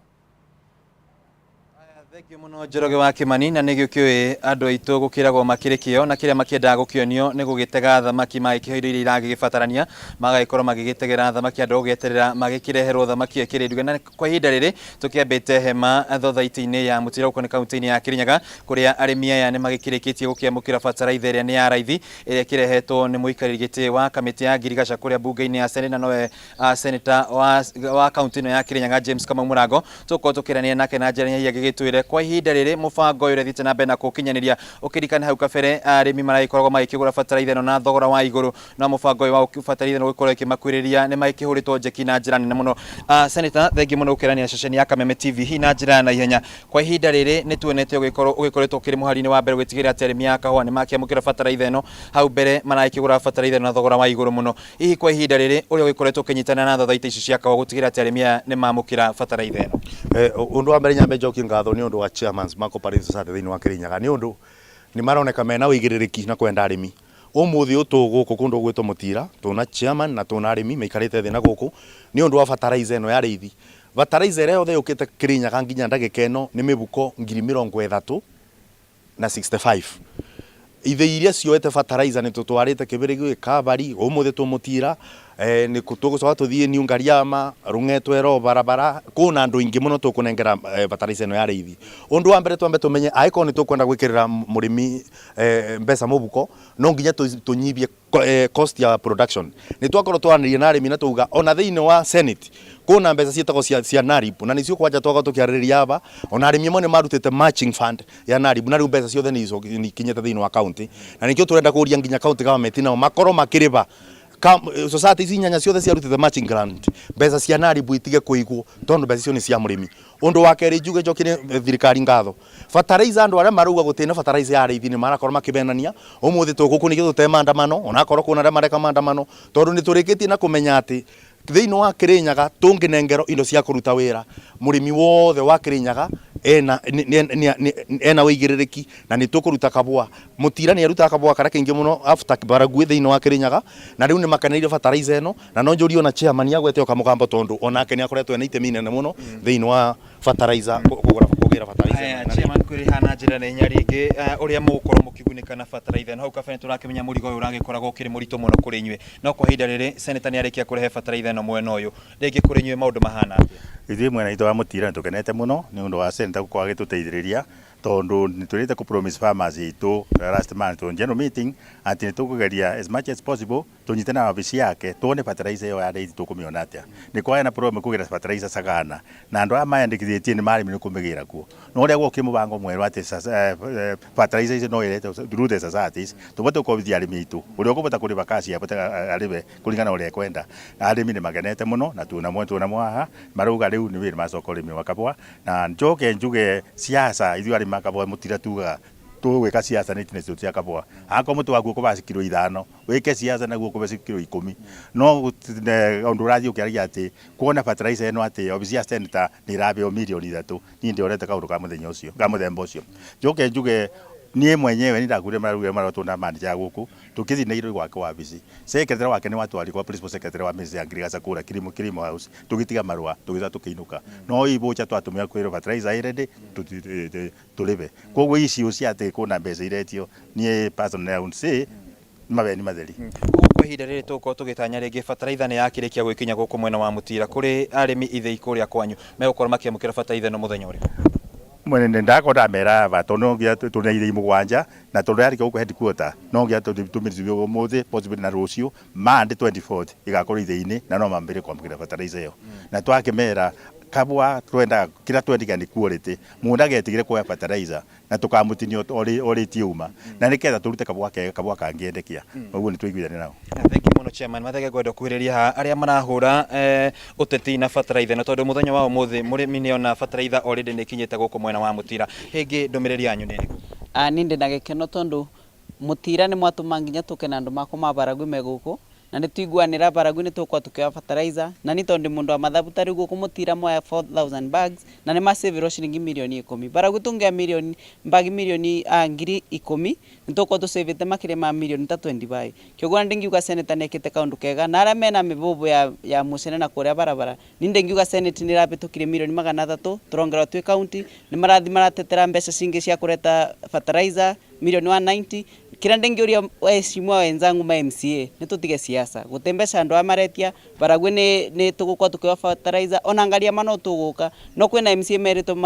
Thank you muno Njoroge wa Kimani, na nigio kiwe andu aitu gukiragwo makirikio na kiria makiendaga gukionio ni gugitega thamaki magikihoirio iria iragigibatarania magaikorwo magigitegera thamaki andu gugeterera magikireherwo thamaki ekiriruga. Na kwa ihinda riri tukiambite hema thothaiti-ini ya mutira uko ni kaunti-ini ya Kirinyaga kuria arimi aya ni magikirikitie gukiamukira fataraitha iria ni ya raithi iria kirehetwo ni muikariri giti wa kamiti ya ngirigaca kuria bunge-ini ya Senate, na nowe senator wa kaunti ino ya Kirinyaga James Kamau Murango. Tuko tukirania nake na njira hiya gigitwire kwa ihinda riri mubango uyu rethite na mbere na kukinyaniria ukirikana hau kabere arimi maraikoragwo magikigura fataraitha ino na thogora wa iguru, na mubango uyu wa fataraitha ino gukorwo ikimakwiriria ni makihuritwo njeki na njira nene muno. Senator, thengi muno ukirania ceceni ya Kameme TV hi na njira na ihenya. Kwa ihinda riri ni tuonete ugikoretwo kiri muhari-ini wa mbere gwitigira ati arimi a kahua ni makiamukira fataraitha ino hau mbere maraikigura fataraitha ino na thogora wa iguru muno. Hihi kwa ihinda riri uria ugikoretwo kinyitana na thothaita ici cia kahua gutigira ati arimi ni mamukira fataraitha ino? Undu wa mbere nyambe njoki ngatho ni undu wa chairmans ma cooperative society thiini wa Kirinyaga, ni undu ni maroneka mena wigiririki na kwenda arimi. Umuthi utu guku kundu gwitwo mutira tuna chairman na tuna arimi meikarite thina guku ni undu wa fataraitha ino ya reithi. Fataraitha ire yothe ukite Kirinyaga nginya ndagika ino ni mibuko 30,000 na 65. Ithe iria cioete fataraitha ni tutwarite Kibirigi Kabari umuthi tumutira ni kutugucoka tuthie ni Ungariama rungetwero barabara kuna andu ingi muno tukunengera fataraitha ino ya reithi. Undu wa mbere twambe tumenye aiko ni tukwenda gwikirira murimi mbeca mubuko no nginya tunyibie cost ya production. Ni twakorwo twaniriye na arimi na tuga ona thiini wa Senate kuna mbeca cietagwo cia NARIB na nicio kwanja twaga tukiaririria aba ona arimi mo ni marutite matching fund ya NARIB na riu mbeca ciothe ni kinyete thiini wa county, na nikio turenda kuria nginya county government nao makorwo makiriba society inyanya ciothe ciarutite matching grant mbeca cia naribu itige kuigwo tondu mbeca icio ni cia murimi. Undu wa keri njuge njokire thirikari ngatho fertilizer andu aria maruga gutina fertilizer ya reithi ni marakorwo makibenania umuthi tuguku nikio tutema maandamano onakorwo kuna aria mareka maandamano tondu ni turikitie na kumenya ati thiini wa Kirinyaga tunginengero indo cia kuruta wira murimi wothe wa Kirinyaga ena wigiririki na ni tukuruta kabua mutira ni aruta kabua kara kingi muno after Baragwe thiini wa Kirinyaga na riu ni makanire fertilizer eno na no njuri ona chairman agwete okamugambo tondu onake ni akoretwo ena itemi nene muno thiini wa fertilizer kugira fertilizer chairman kwiri hana njira ne nyaringi uria mukorwo mukigunika na fertilizer no ukafene turakimenya murigo uyu uragikoragwo kiri murito muno kuri nywe no kwa hinda riri senator ni arikia kurehe fertilizer no mwena uyu ringi kuri nywe maundu mahana ithi mwena ito wa mutira tukenete muno ni undu wa senator kwa gituteithiriria tondu niturite ku promise farmers itu last month on general meeting ati nitukugeria as much as possible tunyite na ofisi yake tuone fertilizer yo ya reithi tukumiona atia ni kwa na problem kugira fertilizer sagana na andu ama yandikithietie ni mari mini kumigira kuo no ria gwo kimubango mweru ati fertilizer is no irete through the societies tubote ko bithia arimi itu uri okubota kuri bakasi abote aribe kulingana uri kwenda arimi ni magenete muno na tuna mwaha maruga riu ni wiri masoko rimi wakabwa na njoke njuge siasa ithu makabwa mutira tuga gwika siasa ni tine cia kabwa ako mutu waku kubasikirwo 5 wike siasa naguo kubasikirwo 10 no undu radio kiaria ati kuona fertilizer eno ati obisi ya senator ni rabio milioni 3 ni ndio rete kaundu ka muthenya ucio ka muthemba ucio njoke njuge nie mwenyewe nindakure maruge marotunda manager guku tukithi na iro gwake wabici secretary wake ni watu aliko principal secretary wa Ministry agriculture kura kilimo house tugitiga marua tugitha tukiinuka no ibocha twatumia kwiro fertilizer irede tulibe koguo ici ucia ati kuna mbeca iretio nie personal own say mabeni matheri kwa hinda riri tuko tugitanya ringi fertilizer ni yakirikia gwikinya guku mwena wa mutira kuri arimi ithei kuria kwanyu megukorwo makiamukira fertilizer no muthenya uri mwene ndako ndamera batono gya tuneire mugwanja na tondari ko headquarter no gya tumirizwe umuthi possibly na rucio Monday 24 igakorwo itheini na no mambire kwamukira fertilizer yo na twakemera kabwa twenda kila twendigani quality munda getigire kwa fertilizer na tukamutinio ori tiuma na niketha turute kabwa kangiendekia uguo ni twiguithane nao. Thank you muno chairman mathege gwenda kwiriria ha aria marahura uteti na fertilizer na tondu muthenya wa umuthi murimi ni ona fertilizer already ni kinyite guku mwena wa mutira hingi ndumiriri yanyu ni ni ndi na gikeno tondu mutira ni mwatuma nginya tukena andu makoma Baragwe meguku na nituiguanira Baragwe ni tukwa tukioya fertilizer na ni tondu mundu wa mathabu tari guku mutira moya 4000 bags na ni masave shilingi milioni 10 Baragwe tungia milioni mbagi milioni ngiri 10 nitukwa tusavete makire ma milioni 25 kyogo ndingiuga senator nekete kaundu kega na ara mena mibobo ya musene na kuria barabara ni ndingiuga senate ni rabitukire milioni 300 turongera twi county ni marathi maratetera mbeca cingi cia kureta fertilizer milioni 190 kira ndengiuria weshimwa wenzangu ma MCA nitutige siasa gutembesha andu amaretia Baragwe ni tugukwa tukioya fertilizer ona ngaria mano tuguka no kwina MCA merito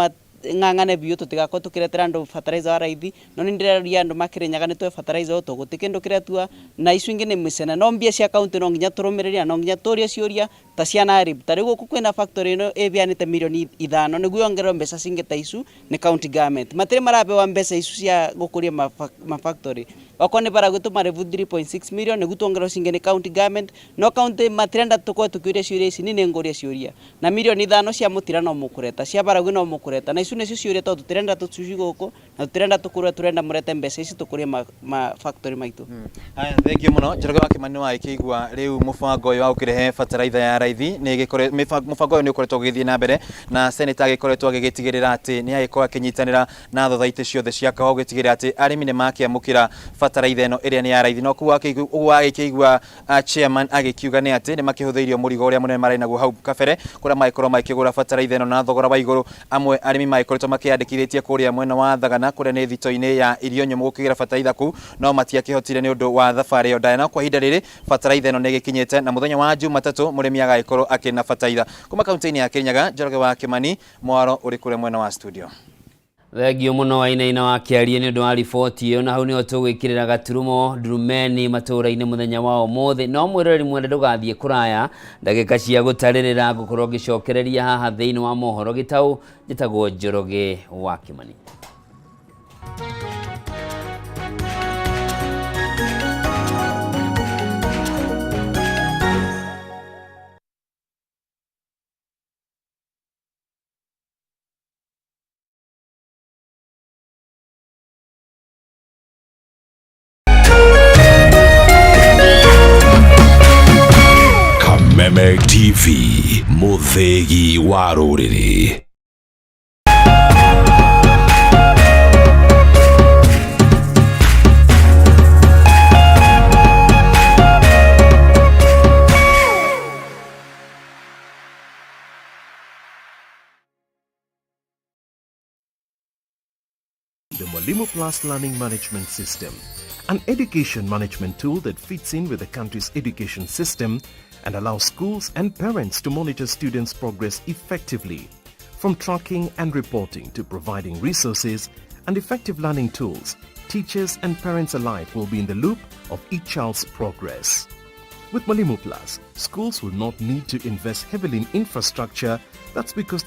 ngangane biyo tutigako tukiretera andu fertilizer wa raithi no nindireria andu makirenyaga ni twe fertilizer tugutikendo kiretua na icu ingi ni misena no mbia cia county no nginya turumireria no nginya turia ciuria ta cia narib tarigo kukwina factory no ebianite milioni 5 niguo yongerwo mbeca cingi ta icu ni county government matire marabewa mbeca icu cia gukuria ma factory okone Baragwe tumarevu 3.6 million niguo tuongerwo cingi ni county government no county matirenda tukwa tukiuria ciuria ici ni nguria ciuria na milioni 5 cia mutira no mukureta cia Baragwe no mukureta na icu nicio ciuria tondu turenda tucuci guku na turenda tukurwa turenda murete mbeca ici tukurie ma factory maitu aya thank you muno Njoroge wa Kimani wa ikigwa riu mubango uyu wa ukirehe fertilizer ya raithi ni gikore mubango uyu ni ukoretwo githie na mbere na senator agikoretwo agigitigirira ati ni agikora kinyitanira na thothaiti ciothe cia kaho gitigirira ati arimi ni makiamukira fertilizer eno iria ni ya raithi no kuwa agikigwa chairman agikiuga ni ati ni makihutheirio murigo uria munene marĩ naguo hau kabere kuria magikoro makigura fertilizer eno na thogora wa iguru amwe arimi magikoretwo makiandikithitie kuria mwena wa Thagana kuria ni thito-ini ya irio nyumu gukigira fertilizer ku no matiakihotire ni undu wa thabari yo ndana kwa hinda riri fertilizer eno ni gikinyete na muthenya wa Jumatatu murimi agaikorwo akina fertilizer kuma kaunti-ini ya Kirinyaga Njoroge wa Kimani mwaro uri kure mwena wa studio. Thegio muno wainaina wa kiarie ni undu wa riboti iyo na hau ni tugwikirira gaturumo Ndurumeni Matuuraini muthenya wa umuthi no mwirori mwende ndugathie kuraya ndagika cia gutaririra gukorwo gicokereria haha thiini wa mohoro gitau gitagwo Njoroge wa Kimani. Kameme TV, muthegi wa ruriri. The Mwalimu Plus Learning Management System, an education management tool that fits in with the country's education system and allows schools and parents to monitor students' progress effectively. From tracking and reporting to providing resources and effective learning tools, teachers and parents alike will be in the loop of each child's progress. With Mwalimu Plus, schools will not need to invest heavily in infrastructure. That's because